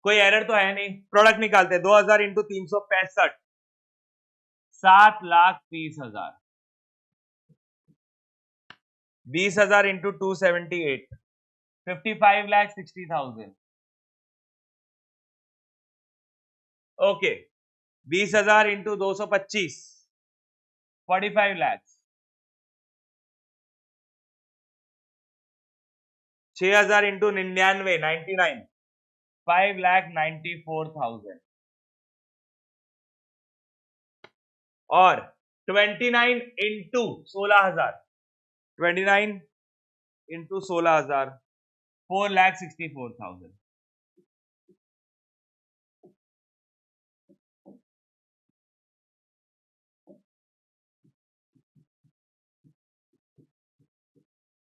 कोई एरर तो है नहीं। प्रोडक्ट निकालते 2000 into 365, 7,30,000, 20,000 into 278, 55,60,000। Okay, 20,000 into 225, 45 lakh, 6,000 into 99, 99, 5,94,000 और 29 इंटू 16,000, 29 इंटू 16,000, 4,64,000।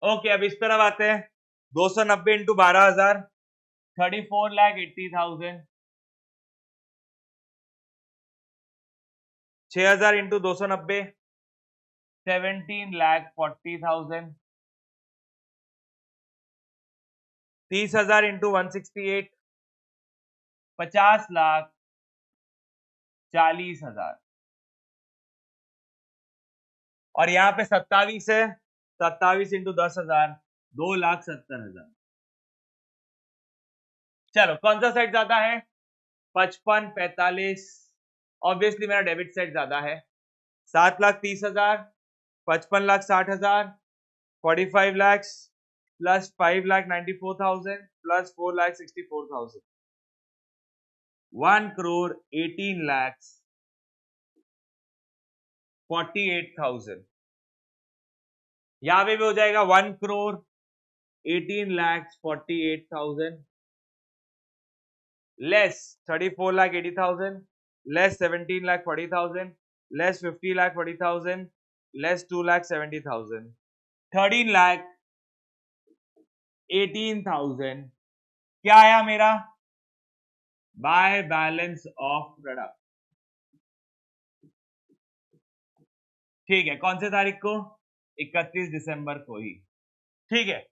ओके, अब इस तरफ आते हैं। 290 इंटू 12,000, 34,80,000, 6,000 इंटू 290, 17,40,000, 30,000 इंटू 168, 50,40,000 और यहाँ पे 27 है, 27 इंटू 10,000, 2,70,000। चलो कौन सा सेट ज्यादा है? 55, 45, ऑब्वियसली मेरा डेबिट सेट ज्यादा है। 7,30,000, 55,60,000, 45 lakhs प्लस 5,94,000 प्लस 4,64,000, 1,18,48,000। यहां पे भी हो जाएगा 1,18,48,000 लेस 34,80,000 लेस 17,40,000 लेस 50,40,000 लेस 2,70,000, 13,18,000 क्या आया मेरा? Bye balance of product. ठीक है, कौन से तारीख को? 31 दिसंबर को ही। ठीक है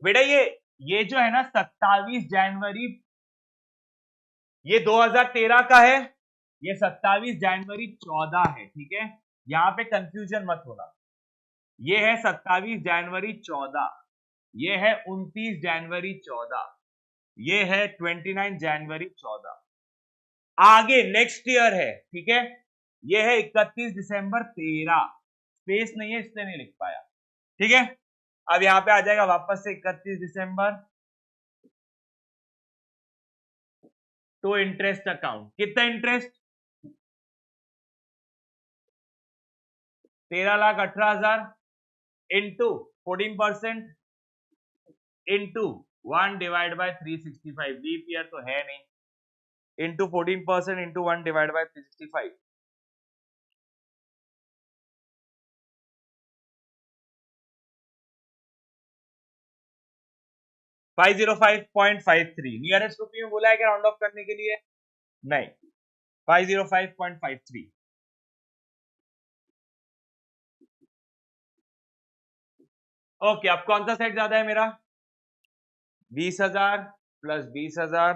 बेटा, ये जो है ना 27 जनवरी, ये 2013 का है, ये 27 जनवरी 14 है। ठीक है, यहां पे कंफ्यूजन मत होना। ये है 27 जनवरी 14, ये है 29 जनवरी 14, ये है 29 जनवरी 14। आगे नेक्स्ट ईयर है। ठीक है, ये है 31 दिसंबर 13, स्पेस नहीं है इसलिए नहीं लिख पाया। ठीक है, अब यहां पे आ जाएगा वापस से 31 दिसंबर टू इंटरेस्ट अकाउंट। कितना interest? 13,18,000 into 14% into 1 divide by 365, leap year तो है नहीं, into 14% into 1 divide by 365, 505.53। Nearest रुपये में बोला है कि राउंड ऑफ करने के लिए? नहीं, 505.53। ओके, अब कौन सा सेट ज्यादा है मेरा? 20,000 plus 20,000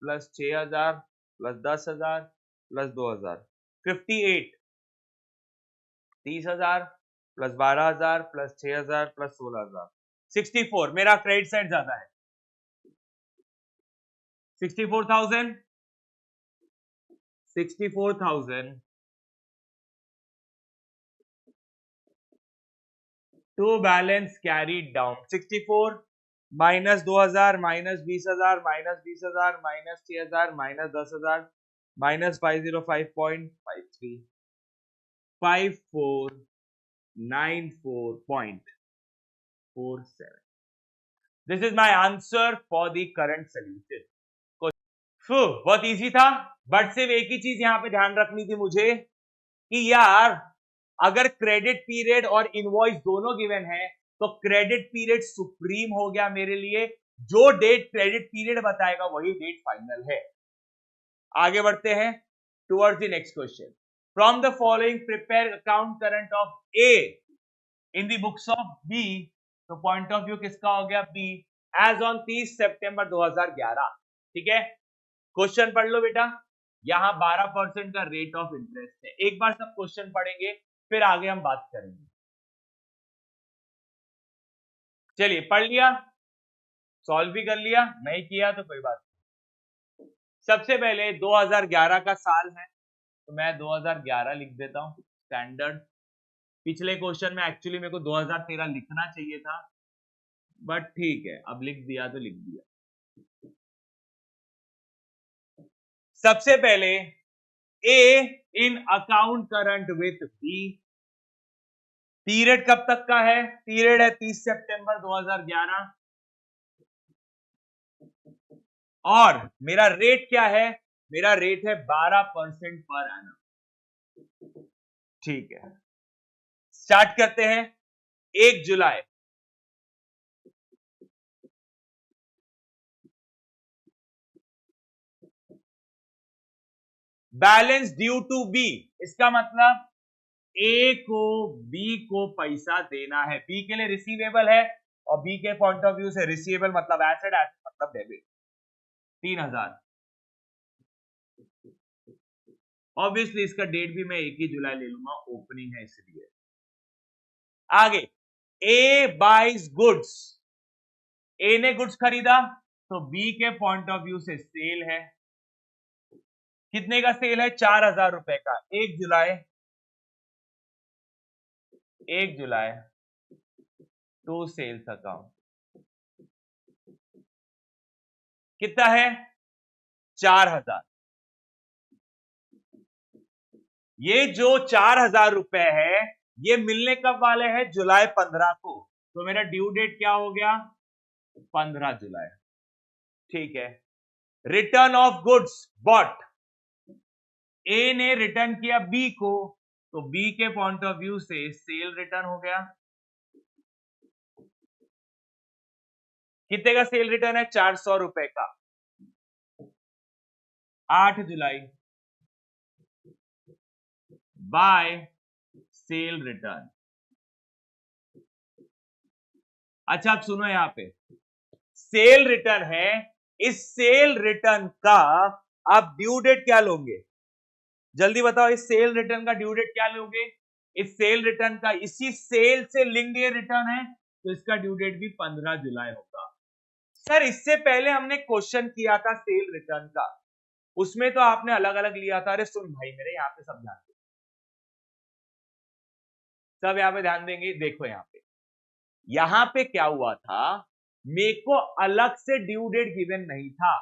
plus 6,000 plus 10,000 plus 2,000, 58। 30,000 plus 12,000 plus 6,000 plus 16,000, 64। मेरा क्रेडिट सेट ज्यादा है। 64,000, 64,000 to balance carried down. 64 minus 2,000 minus 20,000 minus 20,000 minus 6,000 minus 10,000 minus 505.53, 5494.47। This is my answer for the current solution. बहुत इजी था, बट सिर्फ एक ही चीज यहां पे ध्यान रखनी थी मुझे कि यार अगर क्रेडिट पीरियड और इनवॉइस दोनों गिवन है तो क्रेडिट पीरियड सुप्रीम हो गया मेरे लिए, जो डेट क्रेडिट पीरियड बताएगा वही डेट फाइनल है। आगे बढ़ते हैं towards the next question. From the following prepare account current of A in the books of B. तो पॉइंट ऑफ व्यू किसका हो गया? बी। As on 30 September 2011। ठीक है, क्वेश्चन पढ़ लो बेटा। यहां 12% का रेट ऑफ इंटरेस्ट है। एक बार सब क्वेश्चन पढ़ेंगे फिर आगे हम बात करेंगे। चलिए पढ़ लिया, सॉल्व भी कर लिया, नहीं किया तो कोई बात नहीं। सबसे पहले 2011 का साल है तो मैं 2011 लिख देता हूं स्टैंडर्ड। पिछले क्वेश्चन में एक्चुअली मेरे को 2013 लिखना चाहिए था, बट ठीक है, अब लिख दिया तो लिख दिया। सबसे पहले A in account current with B. Period कब तक का है? पीरियड है 30 सितंबर 2011। और मेरा रेट क्या है? मेरा रेट है 12% पर एनम। ठीक है, स्टार्ट करते हैं। 1 जुलाई, बैलेंस ड्यू टू बी। इसका मतलब ए को बी को पैसा देना है। बी के लिए रिसीवेबल है और बी के पॉइंट ऑफ व्यू से रिसीवेबल मतलब एसेट, एसेट मतलब डेबिट। 3000। ऑब्वियसली इसका डेट भी मैं 1 ही जुलाई ले लूंगा, ओपनिंग है इसलिए। आगे, ए बाइज गुड्स। ए ने गुड्स खरीदा तो बी के पॉइंट ऑफ व्यू से सेल है। कितने का सेल है? 4000 रुपए का। 1 जुलाई, 1 जुलाई टू सेल्स अकाउंट कितना है? 4000। ये जो 4000 रुपए है ये मिलने कब वाले हैं? जुलाई 15 को। तो मेरा ड्यू डेट क्या हो गया? 15 जुलाई। ठीक है, रिटर्न ऑफ गुड्स बॉट। ए ने रिटर्न किया बी को तो बी के पॉइंट ऑफ व्यू से सेल रिटर्न हो गया। कितने का सेल रिटर्न है? 400 रुपए का। 8 जुलाई, बाय सेल रिटर्न। अच्छा अब सुनो, यहां पे सेल रिटर्न है। इस सेल रिटर्न का आप ड्यू डेट क्या लोगे? जल्दी बताओ, इस सेल रिटर्न का ड्यू डेट क्या लोगे? इस सेल रिटर्न का, इसी सेल से लिंक्ड ये रिटर्न है तो इसका ड्यू डेट भी 15 जुलाई होगा। सर इससे पहले हमने क्वेश्चन किया था सेल रिटर्न का, उसमें तो आपने अलग अलग लिया था। अरे सुन भाई मेरे, यहाँ पे सब ध्यान दो, सब यहाँ पे ध्यान देंगे। देखो यहाँ पे क्या हुआ था, मेरे को अलग से ड्यू डेट गिवन नहीं था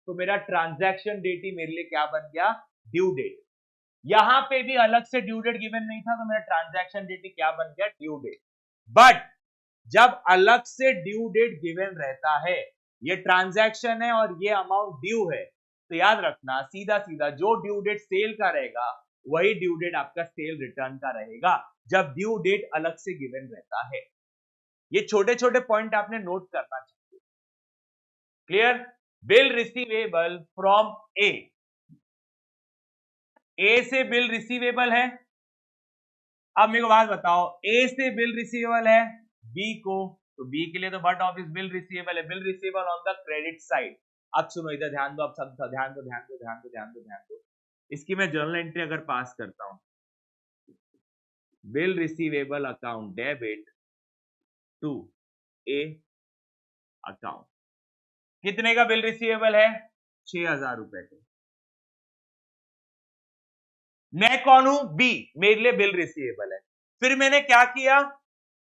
तो मेरा ट्रांजैक्शन डेट ही मेरे लिए क्या बन गया? Due date. यहां पे भी अलग से ड्यू डेट गिवन नहीं था तो मेरा ट्रांजैक्शन डेट ही क्या बन गया? Due date. बट जब अलग से ड्यू डेट गिवन रहता है, ये ट्रांजैक्शन है और ये अमाउंट ड्यू है, तो याद रखना सीधा सीधा जो ड्यू डेट सेल का रहेगा वही ड्यू डेट आपका सेल रिटर्न का रहेगा, जब ड्यू डेट अलग से गिवन रहता है। ये छोटे छोटे पॉइंट आपने नोट करना चाहिए। क्लियर? बिल रिसीवेबल फ्रॉम ए। ए से बिल रिसीवेबल है। अब मेरे को बात बताओ, ए से बिल रिसीवेबल है बी को, तो बी के लिए तो बट ऑफिस बिल रिसीवेबल है। Bill receivable on the credit side. अब सुनो इधर ध्यान दो, अब सब ध्यान दो, ध्यान दो, ध्यान दो, ध्यान दो, ध्यान दो। इसकी मैं जर्नल एंट्री अगर पास करता हूं, bill receivable account debit to A account. कितने का बिल रिसीवेबल है? 6000 रुपए का। मैं कौन हूं? बी। मेरे लिए बिल रिसीवेबल है। फिर मैंने क्या किया?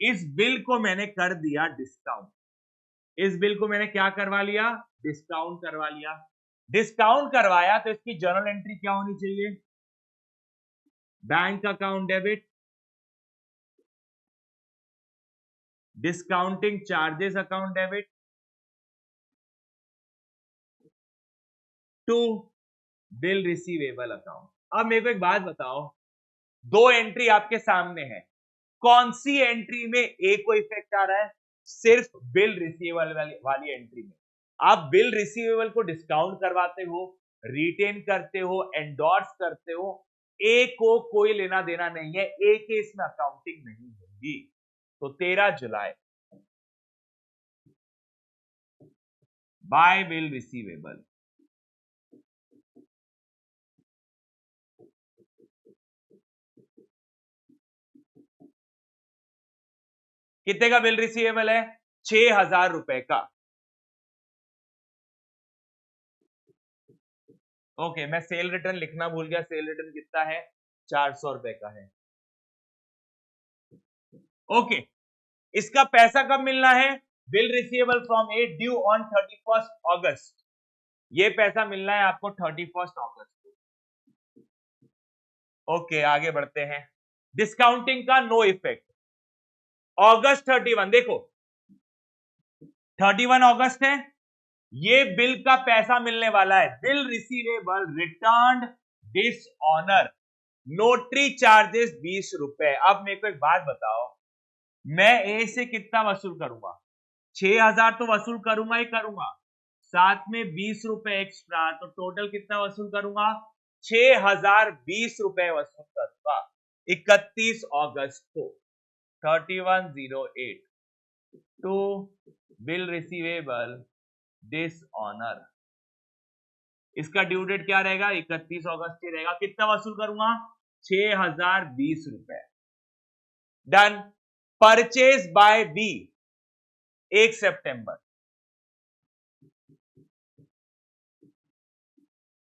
इस बिल को मैंने कर दिया डिस्काउंट। इस बिल को मैंने क्या करवा लिया? डिस्काउंट करवा लिया। डिस्काउंट करवाया तो इसकी जर्नल एंट्री क्या होनी चाहिए? Bank account debit, discounting charges account debit to bill receivable account. अब मेरे को एक बात बताओ, दो एंट्री आपके सामने है, कौन सी एंट्री में ए को इफेक्ट आ रहा है? सिर्फ बिल रिसीवेबल वाली एंट्री में। आप बिल रिसीवेबल को डिस्काउंट करवाते हो, रिटेन करते हो, एंडोर्स करते हो, ए को कोई लेना देना नहीं है, ए के इसमें अकाउंटिंग नहीं होगी। तो 13 जुलाई बाय बिल रिसीवेबल, कितने का बिल रिसीवेबल है? 6,000 रुपए का। ओके, मैं सेल रिटर्न लिखना भूल गया। सेल रिटर्न कितना है? 400 रुपए का है। ओके, इसका पैसा कब मिलना है? Bill receivable from A due on 31 अगस्त। ये पैसा मिलना है आपको 31 अगस्त को। ओके, आगे बढ़ते हैं। डिस्काउंटिंग का नो इफेक्ट। अगस्त 31, देखो 31 अगस्त है, ये बिल का पैसा मिलने वाला है। Bill receivable return dishonour, notary charges 20 रुपए। अब मेरे को एक बात बताओ, मैं ए से कितना वसूल करूंगा? 6,000 तो वसूल करूंगा ही करूंगा, साथ में 20 रुपए एक्स्ट्रा, तो टोटल कितना वसूल करूंगा? 6,020 रुपए वसूल करूंगा 31 अगस्त को। 3108 टू बिल रिसीवेबल डिसऑनर, इसका ड्यू डेट क्या रहेगा? 31 अगस्त ही रहेगा। कितना वसूल करूंगा? 6,020 रुपए। Done. Purchase by B 1 September,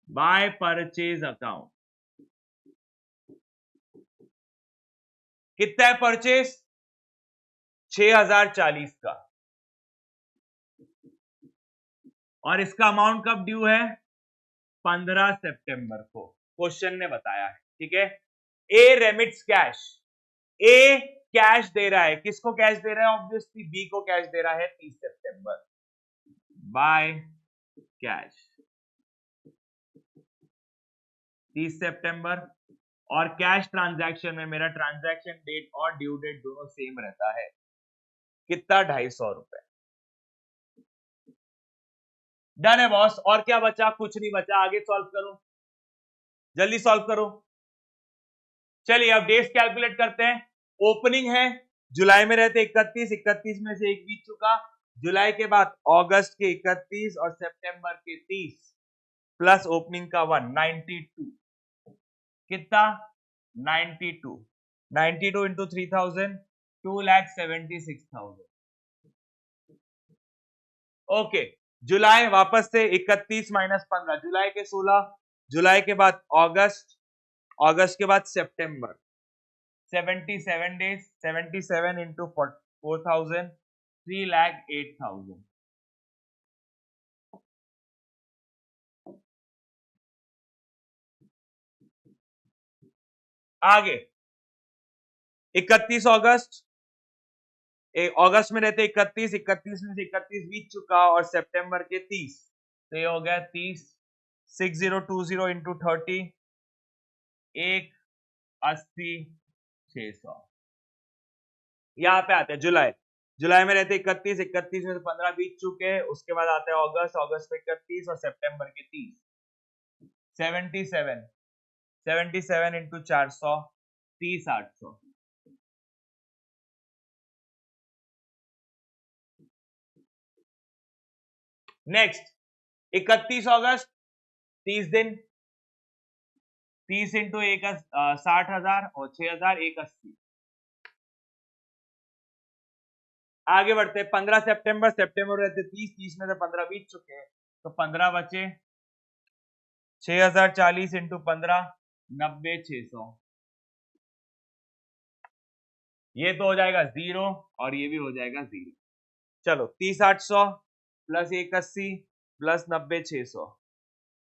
by purchase account कितना है परचेज? 6,040 का। और इसका अमाउंट कब ड्यू है? 15 सितंबर को, क्वेश्चन ने बताया है। ठीक है, ए रेमिट्स कैश, ए कैश दे रहा है। किसको कैश दे रहा है? ऑब्वियसली बी को कैश दे रहा है 30 सितंबर, बाय कैश 30 सितंबर। और कैश ट्रांजैक्शन में मेरा ट्रांजैक्शन डेट और ड्यू डेट दोनों सेम रहता है। कितना? 250 रुपए। डन है बॉस। और क्या बचा? कुछ नहीं बचा। आगे सॉल्व करो, जल्दी सॉल्व करो। चलिए अब डेट्स कैलकुलेट करते हैं। ओपनिंग है जुलाई में रहते 31, 31 में से एक बीत चुका। जुलाई के बाद अगस्त के 31 और सितंबर के 30 प्लस ओपनिंग का 1, 92। कितना? 92। 92 इंटू 3,000, 2,76,000। ओके, जुलाई वापस से 31 माइनस 15, जुलाई के 16, जुलाई के बाद अगस्त, अगस्त के बाद सितंबर, 77 डेज, 77 इंटू 4,000, 3,08,000। आगे 31 अगस्त, अगस्त में रहते 31, 31 में से 31 बीत चुका और सितंबर के 30, तो ये हो गया 30, 6020 इंटू 30, 180, 600। यहाँ पे आते हैं जुलाई, जुलाई में रहते 31, 31 में से 15 बीत चुके हैं। उसके बाद आता है अगस्त, अगस्त में 31 और सितंबर के 30, 77, 77 इंटू 400, 30,800। नेक्स्ट 31 अगस्त, 30 दिन, 30 इंटू 1 60,000 और 6,000, 180। आगे बढ़ते 15 सितंबर, सितंबर रहते 30, 30 में से 15 बीत चुके हैं, तो 15 बचे, 6,040 इंटू 15, 90,600। ये तो हो जाएगा 0 और ये भी हो जाएगा 0। चलो 30,800 प्लस 180 प्लस 90,600,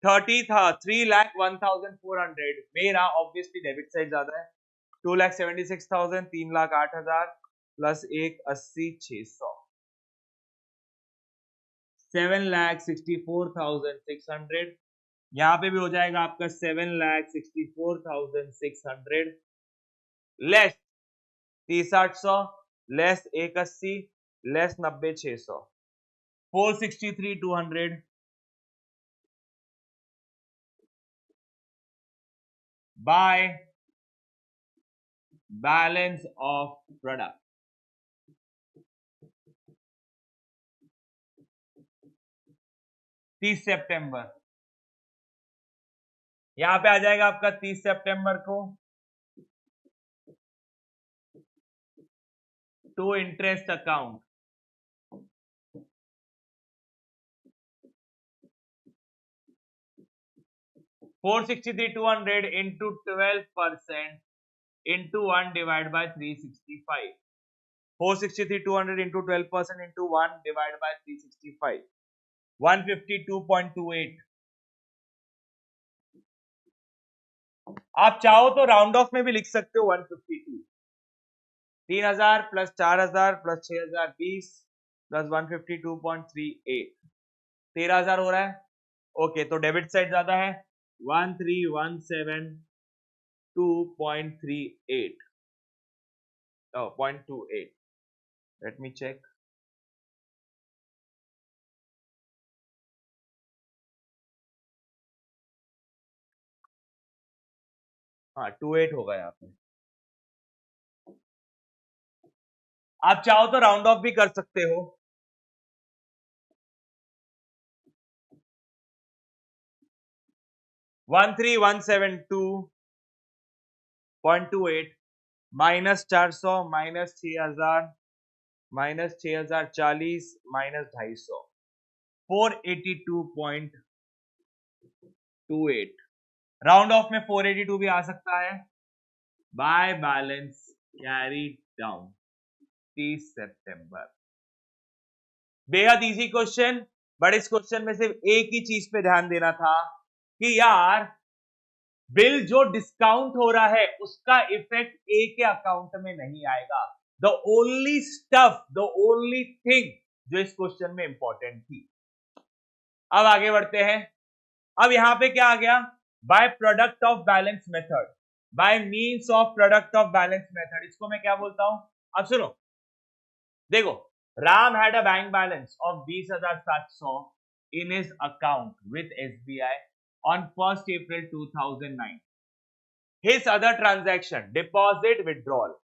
30 था 3,01,400। मेरा ऑब्वियसली डेबिट साइड ज्यादा है, 2,76,000, 3,08,000 प्लस 180,600, 7,64,600। यहां पे भी हो जाएगा आपका 7,64,600 less 30,800 less 180 less 90 600 463 200 bye balance of product 30 सितंबर, यहां पे आ जाएगा आपका 30 सितंबर को to interest account 463 200 into 12% into 1 divided by 365. 463 200 into 12% into 1 divided by 365. 152.28. आप चाहो तो राउंड ऑफ में भी लिख सकते हो 152. 3000 प्लस 4000 प्लस 6000 20 प्लस 152.38. 13000 हो रहा है. ओके, तो डेबिट साइड ज्यादा है 13172.38. Oh, 0.28. Let me check. हाँ 28 होगा यहाँ पे. आप चाहो तो राउंड ऑफ भी कर सकते हो. 13172.28 minus 400 minus 6000 minus 6040 minus 250 482.28. Round of में 482 भी आ सकता है. बाय बैलेंस कैरी डाउन 30 सितंबर. बेहद इजी क्वेश्चन, बट इस क्वेश्चन में सिर्फ एक ही चीज पे ध्यान देना था कि यार बिल जो डिस्काउंट हो रहा है उसका इफेक्ट ए के अकाउंट में नहीं आएगा. The only stuff, the only thing जो इस क्वेश्चन में इंपॉर्टेंट थी. अब आगे बढ़ते हैं. अब यहां पे क्या आ गया? By product of balance method, bye means of product of balance method. इसको मैं क्या बोलता हूं? अब सुनो, देखो, Ram had a bank balance of 20,700 in his account with SBI on 1st April 2009. His other transaction, deposit, withdrawal.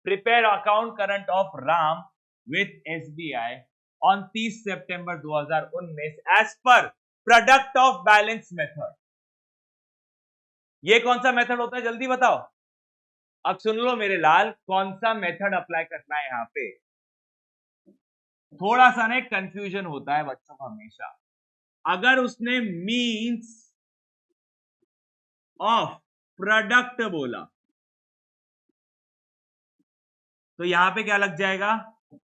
Prepare account current of Ram with SBI on 30 September 2019 as per product of balance method. ये कौन सा method होता है जल्दी बताओ. अब सुन लो मेरे लाल, कौन सा मेथड अप्लाई करना है यहां पे. थोड़ा सा ना कंफ्यूजन होता है बच्चों को हमेशा. अगर उसने मींस ऑफ प्रोडक्ट बोला तो यहां पे क्या लग जाएगा?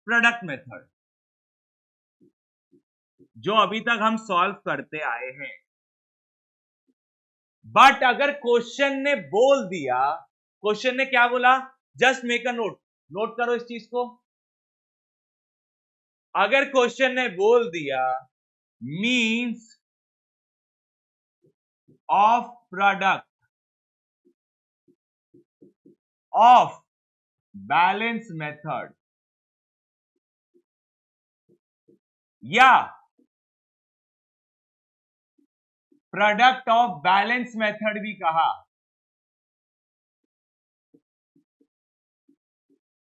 प्रोडक्ट मेथड, जो अभी तक हम सॉल्व करते आए हैं. बट अगर क्वेश्चन ने बोल दिया, क्वेश्चन ने क्या बोला, just make a note, note करो इस चीज को. अगर क्वेश्चन ने बोल दिया means of product of balance method या प्रोडक्ट ऑफ बैलेंस मेथड भी कहा,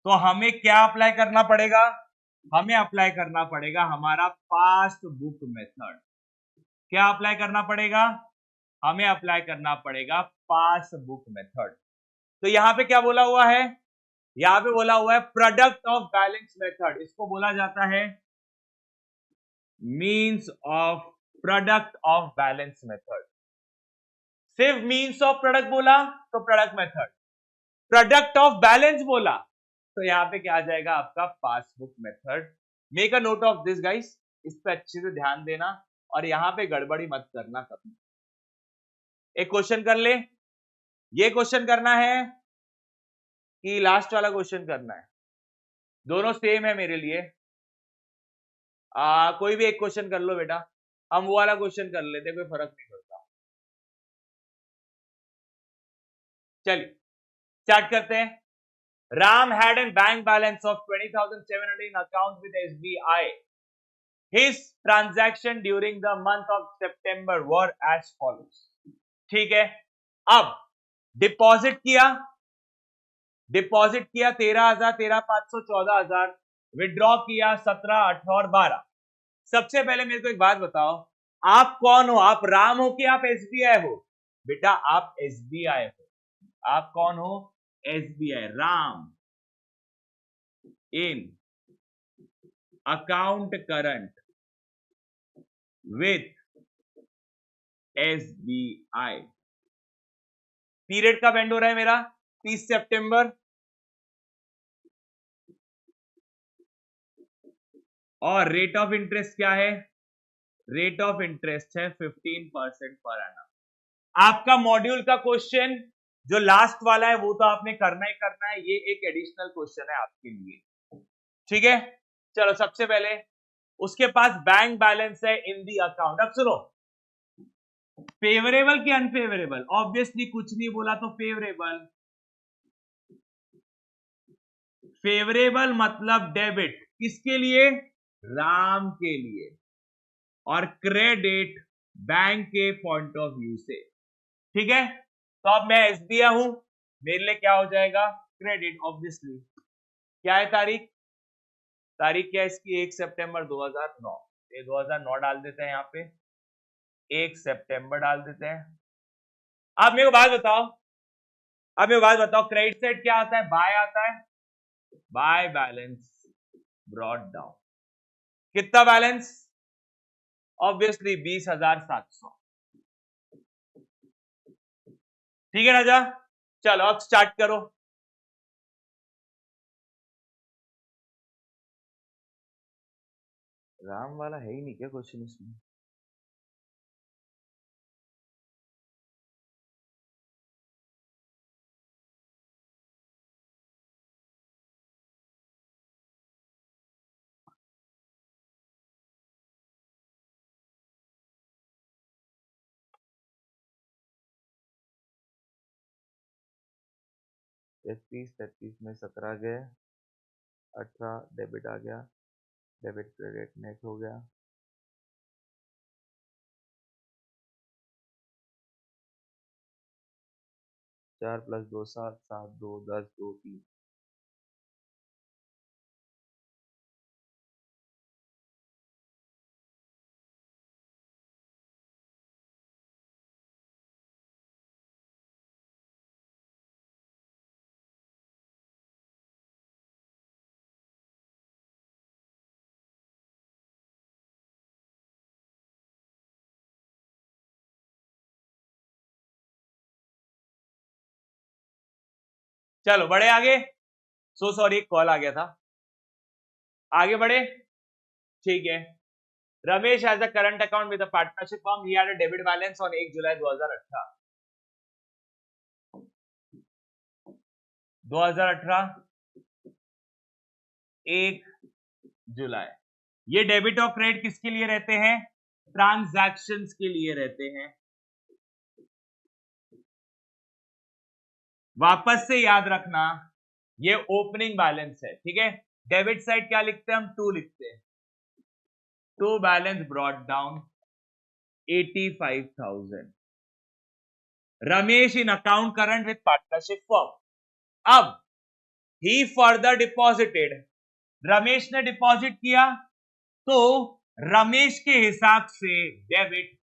तो हमें क्या अप्लाई करना पड़ेगा? हमें अप्लाई करना पड़ेगा हमारा पास्ट बुक मेथड. क्या अप्लाई करना पड़ेगा? हमें अप्लाई करना पड़ेगा पास्ट बुक मेथड. तो यहां पे क्या बोला हुआ है? यहां पे बोला हुआ है प्रोडक्ट ऑफ बैलेंस मेथड. इसको बोला जाता है means of product of balance method. सिर्फ मींस ऑफ प्रोडक्ट बोला तो product method, product of balance बोला तो यहां पे क्या आ जाएगा आपका passbook method. Make a note of this guys, इस पे अच्छे से ध्यान देना और यहां पे गड़बड़ी मत करना कभी. एक क्वेश्चन कर ले. ये क्वेश्चन करना है कि लास्ट वाला क्वेश्चन करना है? दोनों सेम है मेरे लिए. कोई भी एक क्वेश्चन कर लो बेटा, हम वो वाला क्वेश्चन कर लेते, कोई फर्क नहीं पड़ता. चलिए स्टार्ट करते हैं. Ram had a bank balance of 20,700 in account with SBI. His transaction during the month of September were as follows. ठीक है, अब डिपॉजिट किया 13,000, 13,500, 14,000, विड्रॉ किया 17, 18 और 12। सबसे पहले मेरे को एक बात बताओ, आप कौन हो? आप राम हो कि आप एसबीआई हो? बेटा आप एसबीआई हो। आप कौन हो? SBI. Ram in account current with SBI. Period कब एंड हो रहा है मेरा? 30 सितंबर। और रेट ऑफ इंटरेस्ट क्या है? रेट ऑफ इंटरेस्ट है 15% पर एनम। आपका मॉड्यूल का क्वेश्चन जो लास्ट वाला है वो तो आपने करना ही करना है, ये एक एडिशनल क्वेश्चन है आपके लिए, ठीक है। चलो सबसे पहले उसके पास बैंक बैलेंस है इन दी अकाउंट। अब सुनो, फेवरेबल कि अनफेवरेबल? ऑब्वियसली कुछ नहीं बोला तो फेवरेबल। फेवरेबल मतलब डेबिट, किसके लिए? राम के लिए। और क्रेडिट बैंक के पॉइंट ऑफ व्यू से, ठीक है। तो अब मैं एसबीआई हूं, मेरे लिए क्या हो जाएगा? Credit obviously. क्या है तारीख? तारीख क्या है इसकी? 1 सितंबर 2009। ये 2009 डाल देते हैं यहाँ पे, 1 सितंबर डाल देते हैं। अब मेरे को बात बताओ, क्रेडिट साइड क्या आता है? बाय आता है। By balance brought down. कितना बैलेंस? ऑब्वियसली 20,700। ठीक है राजा, चलो अब स्टार्ट करो। राम वाला है ही नहीं क्या क्वेश्चन इसमें? तैतीस में 17 गए, 18 डेबिट आ गया, डेबिट क्रेडिट नेट हो गया। चार प्लस 2 7, 7 2 10 2 3। चलो बढ़े आगे। सो सॉरी, कॉल आ गया था। आगे बढ़े, ठीक है। Ramesh has a current account with a partnership firm, he had a debit balance on 1 जुलाई 2018। 1 जुलाई। ये डेबिट और क्रेडिट किसके लिए रहते हैं? ट्रांजैक्शंस के लिए रहते हैं। वापस से याद रखना, ये ओपनिंग बैलेंस है, ठीक है। डेबिट साइड क्या लिखते हैं हम? 2 लिखते हैं। To balance brought down 85,000। Ramesh in account current with partnership firm. अब ही फर्दर डिपॉजिटेड, रमेश ने डिपॉजिट किया तो रमेश के हिसाब से डेबिट,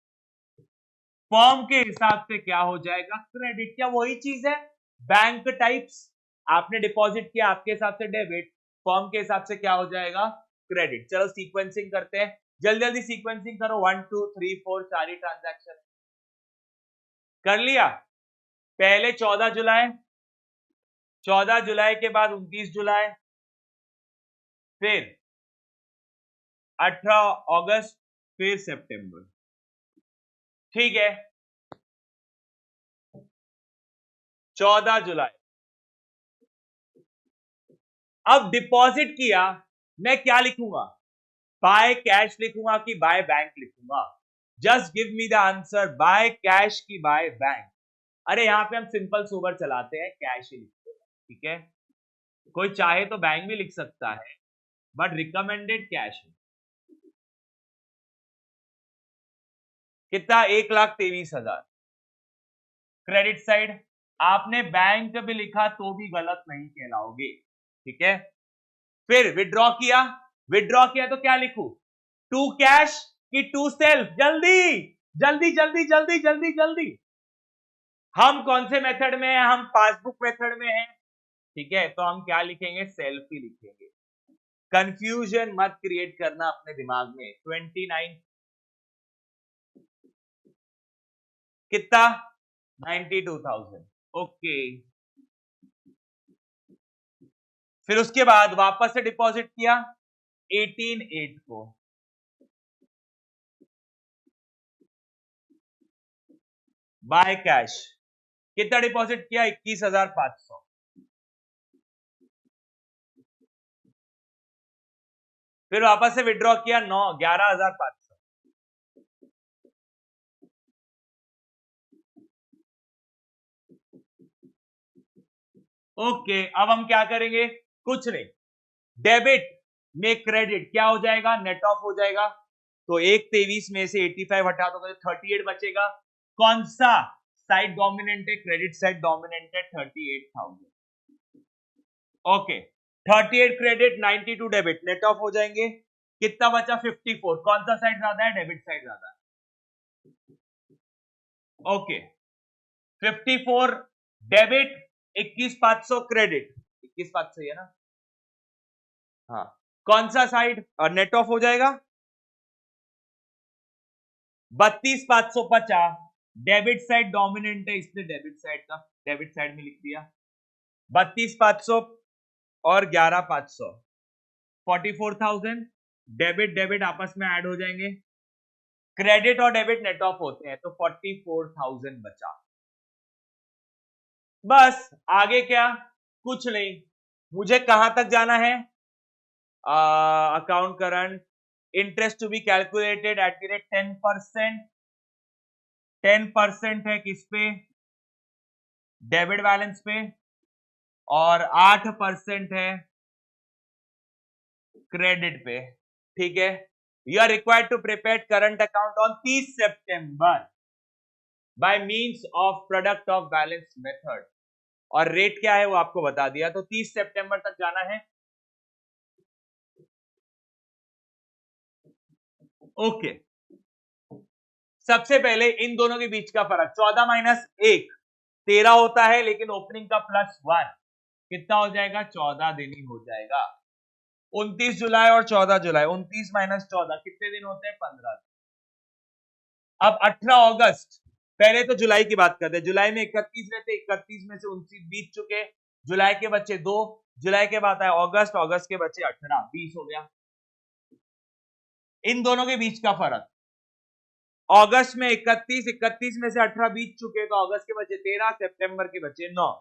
फर्म के हिसाब से क्या हो जाएगा? क्रेडिट। क्या वही चीज है? Bank types. आपने डिपॉजिट किया, आपके हिसाब से डेबिट, फर्म के हिसाब से क्या हो जाएगा? क्रेडिट। चलो सीक्वेंसिंग करते हैं, जल्दी जल्दी सीक्वेंसिंग करो। 1 2 3 4 4 ही ट्रांजैक्शन कर लिया। पहले 14 जुलाई, 14 जुलाई के बाद 29 जुलाई, फिर 18 अगस्त, फिर सितंबर, ठीक है। 14 जुलाई। अब डिपॉजिट किया, मैं क्या लिखूंगा? बाय कैश लिखूंगा कि बाय बैंक लिखूंगा? Just give me the answer, by cash की बाय बैंक? अरे यहां पे हम सिंपल सोबर चलाते हैं, कैश ही लिखते हैं, ठीक है। कोई चाहे तो बैंक भी लिख सकता है, बट रिकमेंडेड कैश है कितना, 1,23,000। क्रेडिट साइड आपने बैंक भी लिखा तो भी गलत नहीं कहलाओगे, ठीक है। फिर विड्रॉ किया, विड्रॉ किया तो क्या लिखूं, टू कैश कि टू सेल्फ? जल्दी जल्दी जल्दी जल्दी जल्दी जल्दी। हम कौन से मेथड में है, हम पासबुक मेथड में है, ठीक है, तो हम क्या लिखेंगे, सेल्फ ही लिखेंगे। कंफ्यूजन मत क्रिएट करना अपने दिमाग में। 29 कितना, 92,000, ओके। फिर उसके बाद वापस से डिपॉजिट किया 18/8 को, बाय कैश। कितना डिपॉजिट किया, 21,500। फिर वापस से विड्रॉ किया 11,500। ओके, अब हम क्या करेंगे, कुछ नहीं, डेबिट में क्रेडिट क्या हो जाएगा, नेट ऑफ हो जाएगा। तो 1,23 में से 85 हटा दो तो 38 बचेगा। कौन सा साइड डोमिनेंट है, क्रेडिट साइड डोमिनेंट है, 38,000। Okay, 38 credit 92 debit, net of हो जाएंगे। कितना बचा, 54। कौन सा साइड ज्यादा है, डेबिट साइड ज्यादा है। ओके, 54 डेबिट, 21,500 क्रेडिट, 21,500 है ना, हाँ। कौन सा साइड नेट ऑफ हो जाएगा, 32,550। डेबिट साइड डोमिनेंट है इसलिए डेबिट साइड का डेबिट साइड में लिख दिया। 32,500 और 11,500, 44,000। डेबिट डेबिट आपस में ऐड हो जाएंगे, क्रेडिट और डेबिट नेट ऑफ होते हैं, तो 44,000 बचा। बस आगे क्या, कुछ नहीं। मुझे कहां तक जाना है, account current, interest to be calculated at the rate 10%। 10% है किस पे, डेबिट बैलेंस पे, और 8% है क्रेडिट पे, ठीक है। You are required to prepare current account on 30 September by means of product of balance method. और रेट क्या है वो आपको बता दिया, तो 30 सितंबर तक जाना है। ओके, सबसे पहले इन दोनों के बीच का फर्क, 14 माइनस 1 13 होता है, लेकिन ओपनिंग का +1 कितना हो जाएगा, 14 दिन ही हो जाएगा। 29 जुलाई और 14 जुलाई, 29 माइनस 14 कितने दिन होते हैं, 15 दिन। अब 18 अगस्त, पहले तो जुलाई की बात करते हैं। जुलाई में 31 रहते, 31 में से 29 बीत चुके, जुलाई के बच्चे 2, जुलाई के बाद आए अगस्त, अगस्त के बच्चे 18, 20 हो गया। इन दोनों के बीच का फर्क, अगस्त में 31, 31 में से 18 बीत चुके, तो अगस्त के बच्चे 13, सितंबर के बच्चे 9,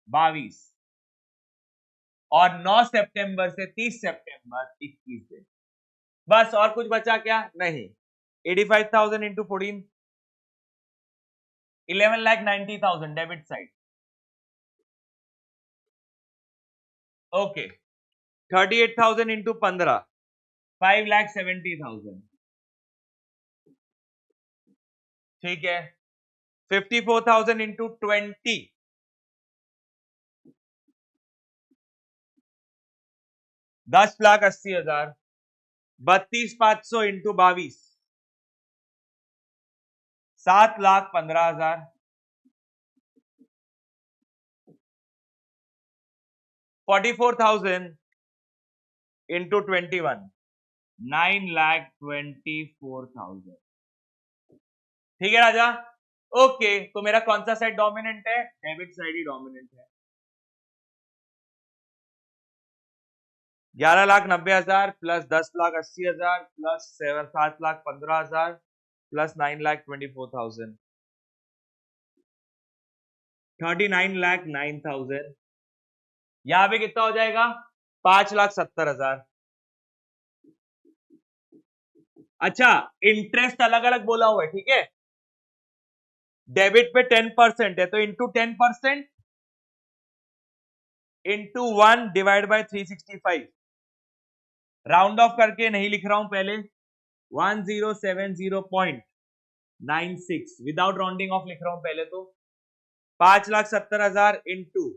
22, और 9 सितंबर से 30 सितंबर 21 दिन। बस, और कुछ बचा क्या, नहीं। 85,000 into 14, 11,90,000 debit side. Okay, 38,000 into 15, 5,70,000, ठीक है। 54,000 इंटू 20, 10,80,000। 32,500 इंटू 22, 7,15,000। 44,000 इंटू 21, 9,24,000, ठीक है राजा। ओके, तो मेरा कौन सा साइड डोमिनेंट है, डेबिट साइड ही डोमिनेंट है। 11,90,000 प्लस 10,80,000 प्लस 7,15,000 प्लस 9,24,000, 39,09,000। यहां पे कितना हो जाएगा, 5,70,000। अच्छा, इंटरेस्ट अलग अलग बोला हुआ है, ठीक है। डेबिट पे 10% है, तो into 10%, into 1 divide by 365, round of करके नहीं लिख रहा हूं पहले, 1070.96 विदाउट राउंडिंग ऑफ लिख रहा हूं पहले, तो 5,70,000 इंटू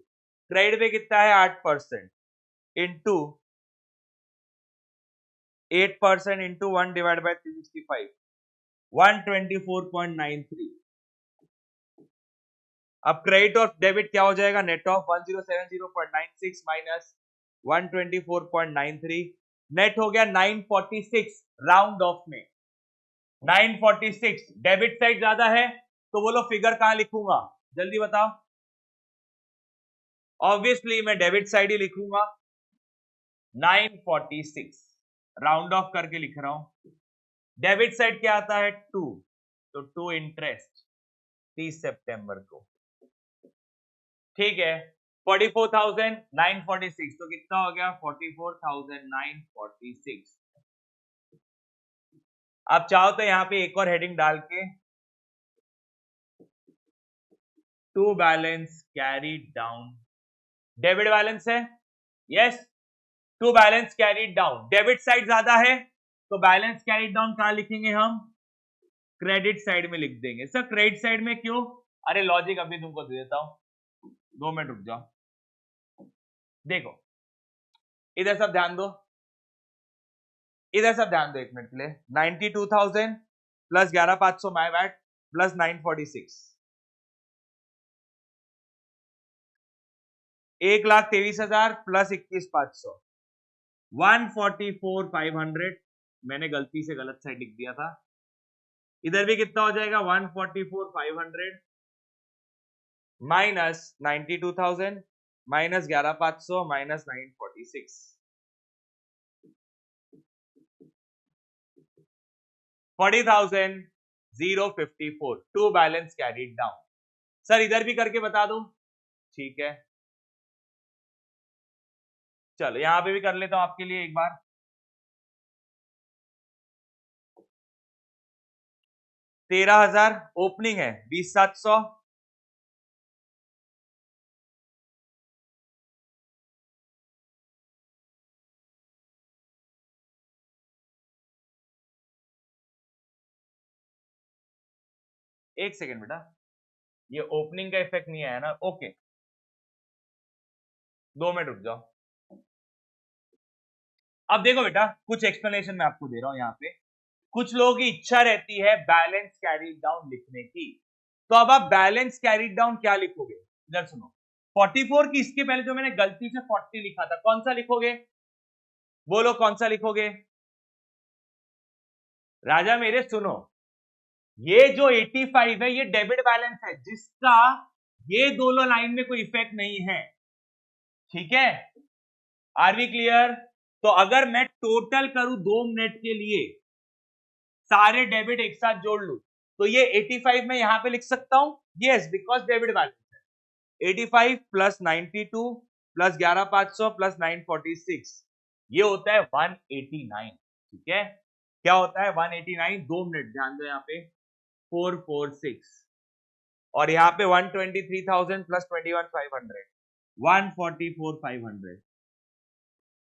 क्रेडिट पे कितना है 8% इंटू 8% इंटू 1 डिवाइड बाय 365, 124.93। अब क्रेडिट और डेबिट क्या हो जाएगा, नेट ऑफ 1070.96 माइनस 124.93, नेट हो गया 946, राउंड ऑफ में 946। डेबिट साइड ज्यादा है तो बोलो फिगर कहां लिखूंगा, जल्दी बताओ। ऑब्वियसली मैं डेबिट साइड ही लिखूंगा, 946 राउंड ऑफ करके लिख रहा हूं। डेबिट साइड क्या आता है 2, तो 2 इंटरेस्ट 30 सितंबर को, ठीक है। 44,946, तो कितना हो गया 44,946। आप चाहो तो यहां पे एक और हेडिंग डाल के, to balance carried down, debit balance है, yes, to balance carried down, debit side ज्यादा है तो बैलेंस कैरीड डाउन कहां लिखेंगे हम, क्रेडिट साइड में लिख देंगे। सर क्रेडिट साइड में क्यों, अरे लॉजिक अभी तुमको दे देता हूं, 2 मिनट रुक जाओ। देखो इधर सब ध्यान दो, इधर सब ध्यान दो एक मिनट के लिए, 92,000 plus 11,500 my bad plus 946, 1,23,000 plus 21,500, 144,500। मैंने गलती से गलत साइड लिख दिया था, इधर भी कितना हो जाएगा 144,500 minus 92,000 minus 11,500 minus 946, 40,054, to balance carried down. Sir इधर भी करके बता दो, ठीक है, चलो यहां पे भी कर लेता हूं आपके लिए एक बार। 13,000 ओपनिंग है, 20,700, एक सेकेंड बेटा, ये ओपनिंग का इफेक्ट नहीं आया ना, ओके 2 मिनट रुक जाओ। अब देखो बेटा कुछ एक्सप्लेनेशन मैं आपको दे रहा हूं यहाँ पे, कुछ लोगों की इच्छा रहती है बैलेंस कैरीड डाउन लिखने की, तो अब आप बैलेंस कैरीड डाउन क्या लिखोगे, इधर सुनो, 44 की इसके पहले जो मैंने गलती से 40 लिखा था, कौन सा लिखोगे, बोलो कौन सा लिखोगे, राजा मेरे सुनो, ये जो 85 है ये डेबिट बैलेंस है जिसका ये दोनों लाइन में कोई इफेक्ट नहीं है, ठीक है, आर वी क्लियर। तो अगर मैं टोटल करूं 2 मिनट के लिए, सारे डेबिट एक साथ जोड़ लूं, तो ये 85 में यहां पे लिख सकता हूं, यस बिकॉज डेबिट बैलेंस है। 85 प्लस 92 प्लस 11,500 प्लस 946, ये होता है 189, ठीक है, क्या होता है 189, 2 मिनट ध्यान दो यहाँ पे, 446, और यहाँ पे 123,000 प्लस 21,500, 144,500।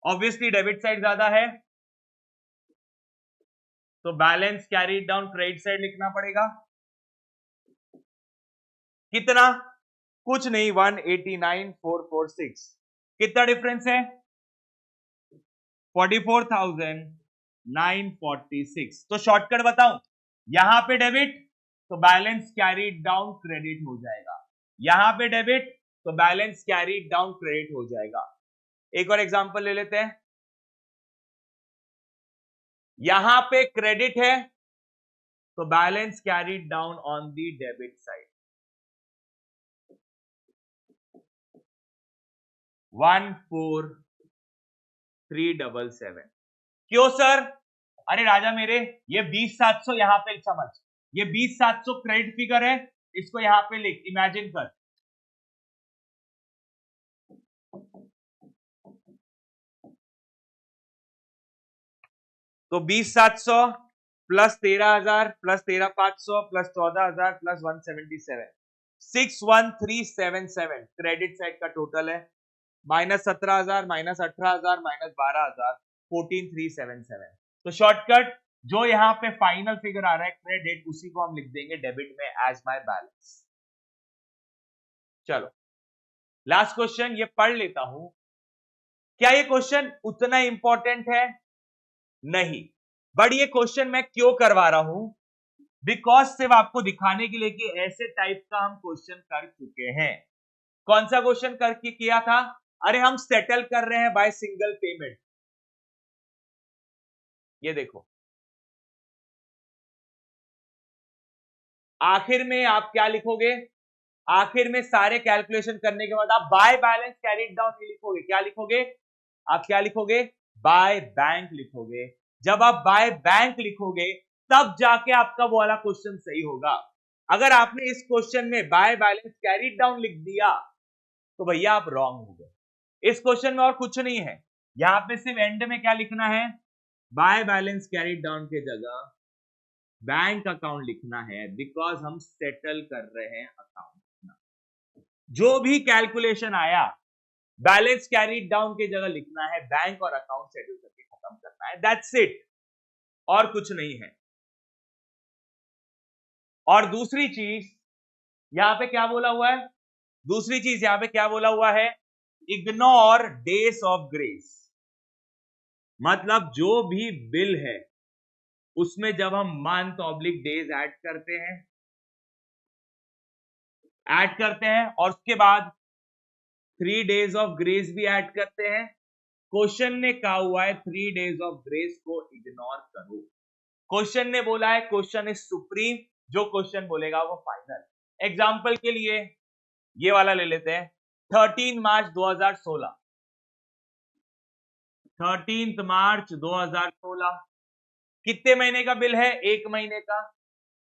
ऑब्वियसली डेबिट साइड ज्यादा है तो balance carried down credit side लिखना पड़ेगा, कितना, कुछ नहीं 189,446, कितना डिफरेंस है 44,946। तो शॉर्टकट बताऊं, यहां पे डेबिट तो बैलेंस कैरीड डाउन क्रेडिट हो जाएगा, यहां पे डेबिट तो बैलेंस कैरीड डाउन क्रेडिट हो जाएगा। एक और एग्जांपल ले लेते हैं, यहां पे क्रेडिट है तो balance carried down on the debit side, 14377। क्यों सर, अरे राजा मेरे ये 20,700 यहां पे समझ, ये 20,700 क्रेडिट फिगर है, इसको यहां पे लिख, इमेजिन कर, तो 20,700 plus 13,000 plus 13,500 plus 14,000 plus 177, 61377 credit side का टोटल है, -17,000 -18,000 -12,000 14,377। तो शॉर्टकट जो यहाँ पे फाइनल फिगर आ रहा है क्रेडिट, उसी को हम लिख देंगे डेबिट में एज माय बैलेंस। चलो लास्ट क्वेश्चन ये पढ़ लेता हूं। क्या ये क्वेश्चन उतना इंपॉर्टेंट है? नहीं, बट ये क्वेश्चन मैं क्यों करवा रहा हूं? बिकॉज सिर्फ आपको दिखाने के लिए कि ऐसे टाइप का हम क्वेश्चन कर चुके हैं। कौन सा क्वेश्चन करके किया था? अरे हम सेटल कर रहे हैं बाय सिंगल पेमेंट। ये देखो, आखिर में आप क्या लिखोगे? आखिर में सारे कैलकुलेशन करने के बाद आप बाय बैलेंस कैरीड डाउन नहीं लिखोगे, क्या लिखोगे? आप क्या लिखोगे? बाय बैंक लिखोगे। जब आप बाय बैंक लिखोगे तब जाके आपका वो वाला क्वेश्चन सही होगा। अगर आपने इस क्वेश्चन में बाय बैलेंस कैरीड डाउन लिख दिया तो भैया आप रॉन्ग हो गए। इस क्वेश्चन में और कुछ नहीं है, यहां पे सिर्फ एंड में क्या लिखना है? बाय बैलेंस कैरीड डाउन के जगह बैंक अकाउंट लिखना है, बिकॉज हम सेटल कर रहे हैं अकाउंट। जो भी कैलकुलेशन आया बैलेंस कैरीड डाउन की जगह लिखना है बैंक और अकाउंट सेटल करके खत्म करना है, दैट्स इट, और कुछ नहीं है। और दूसरी चीज यहां पे क्या बोला हुआ है? दूसरी चीज यहां पे क्या बोला हुआ है? Ignore days of grace. मतलब जो भी बिल है उसमें जब हम मंथ ऑब्लिक डेज ऐड करते हैं और उसके बाद 3 डेज ऑफ ग्रेस भी ऐड करते हैं। क्वेश्चन ने कहा हुआ है 3 डेज ऑफ ग्रेस को इग्नोर करो। क्वेश्चन ने बोला है क्वेश्चन इज सुप्रीम, जो क्वेश्चन बोलेगा वो फाइनल। एग्जांपल के लिए ये वाला ले लेते हैं, 13 मार्च 2016। 13 मार्च 2016 कितने महीने का बिल है? 1 महीने का।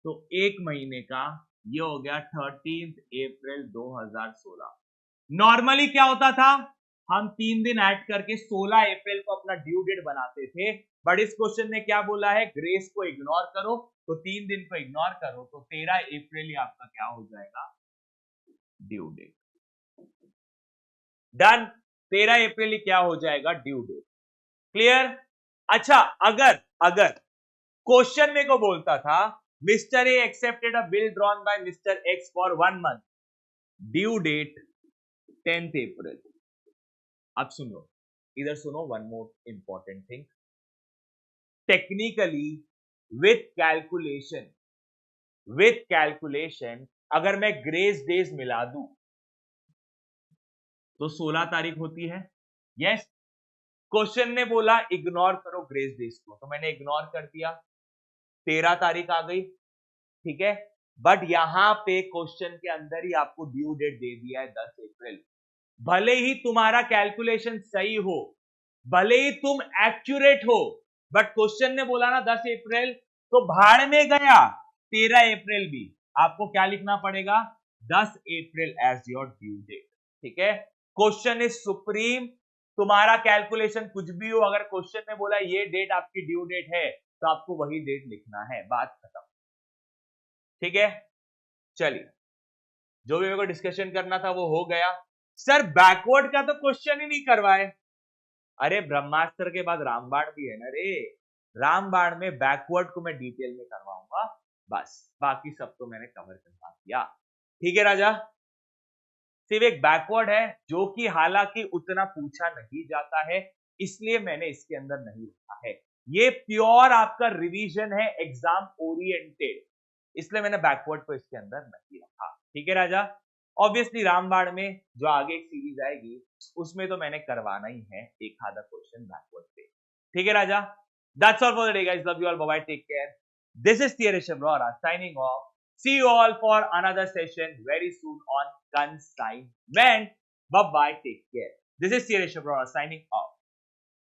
तो 1 महीने का ये हो गया 13 अप्रैल 2016। नॉर्मली क्या होता था? हम 3 दिन ऐड करके 16 अप्रैल को अपना ड्यू डेट बनाते थे, बट इस क्वेश्चन ने क्या बोला है? ग्रेस को इग्नोर करो। तो 3 दिन को इग्नोर करो तो 13 अप्रैल ही आपका क्या हो जाएगा? Due date. डन। 13 अप्रैल ही क्या हो जाएगा? Due date. क्लियर? अच्छा, अगर क्वेश्चन में को बोलता था mister A accepted a bill drawn by mister X for 1 month, due date 10th April. अब सुनो, इधर सुनो, one more important thing. Technically with calculation अगर मैं ग्रेस डेज मिला दूं तो 16 तारीख होती है। यस, क्वेश्चन ने बोला इग्नोर करो ग्रेस डेज को, तो मैंने इग्नोर कर दिया, 13 तारीख आ गई, ठीक है। बट यहां पे क्वेश्चन के अंदर ही आपको ड्यू डेट दे दिया है 10 अप्रैल। भले ही तुम्हारा कैलकुलेशन सही हो, भले ही तुम एक्यूरेट हो, बट क्वेश्चन ने बोला ना 10 अप्रैल, तो भाड़ में गया 13 अप्रैल भी। आपको क्या लिखना पड़ेगा? 10 अप्रैल एज योर ड्यू डेट, ठीक है। क्वेश्चन इज सुप्रीम, तुम्हारा कैलकुलेशन कुछ भी हो, अगर क्वेश्चन ने बोला ये डेट आपकी ड्यू डेट है तो आपको वही डेट लिखना है, बात खत्म, ठीक है। चलिए, जो भी मेरे को डिस्कशन करना था वो हो गया। सर बैकवर्ड का तो क्वेश्चन ही नहीं करवाए। अरे ब्रह्मास्त्र के बाद रामबाण भी है ना रे, रामबाण में बैकवर्ड को मैं डिटेल में करवाऊंगा, बस बाकी सब तो मैंने कवर करवा दिया, ठीक है राजा। सिर्फ एक बैकवर्ड है जो कि हालांकि उतना पूछा नहीं जाता है, इसलिए मैंने इसके अंदर नहीं रखा है। ये प्योर आपका रिवीजन है, एग्जाम ओरिएंटेड, इसलिए मैंने बैकवर्ड को इसके अंदर नहीं रखा, ठीक है राजा। ऑब्वियसली रामबाण में जो आगे एक सीरीज आएगी उसमें तो मैंने करवाना ही है एक आधा क्वेश्चन बैकवर्ड पे, ठीक है राजा। That's all for the day guys, love you all, bye bye, take care. This is Rishabh Rohra signing off. See you all for another session very soon on consignment. Bye bye, take care. This is Rshabh Rohra signing off.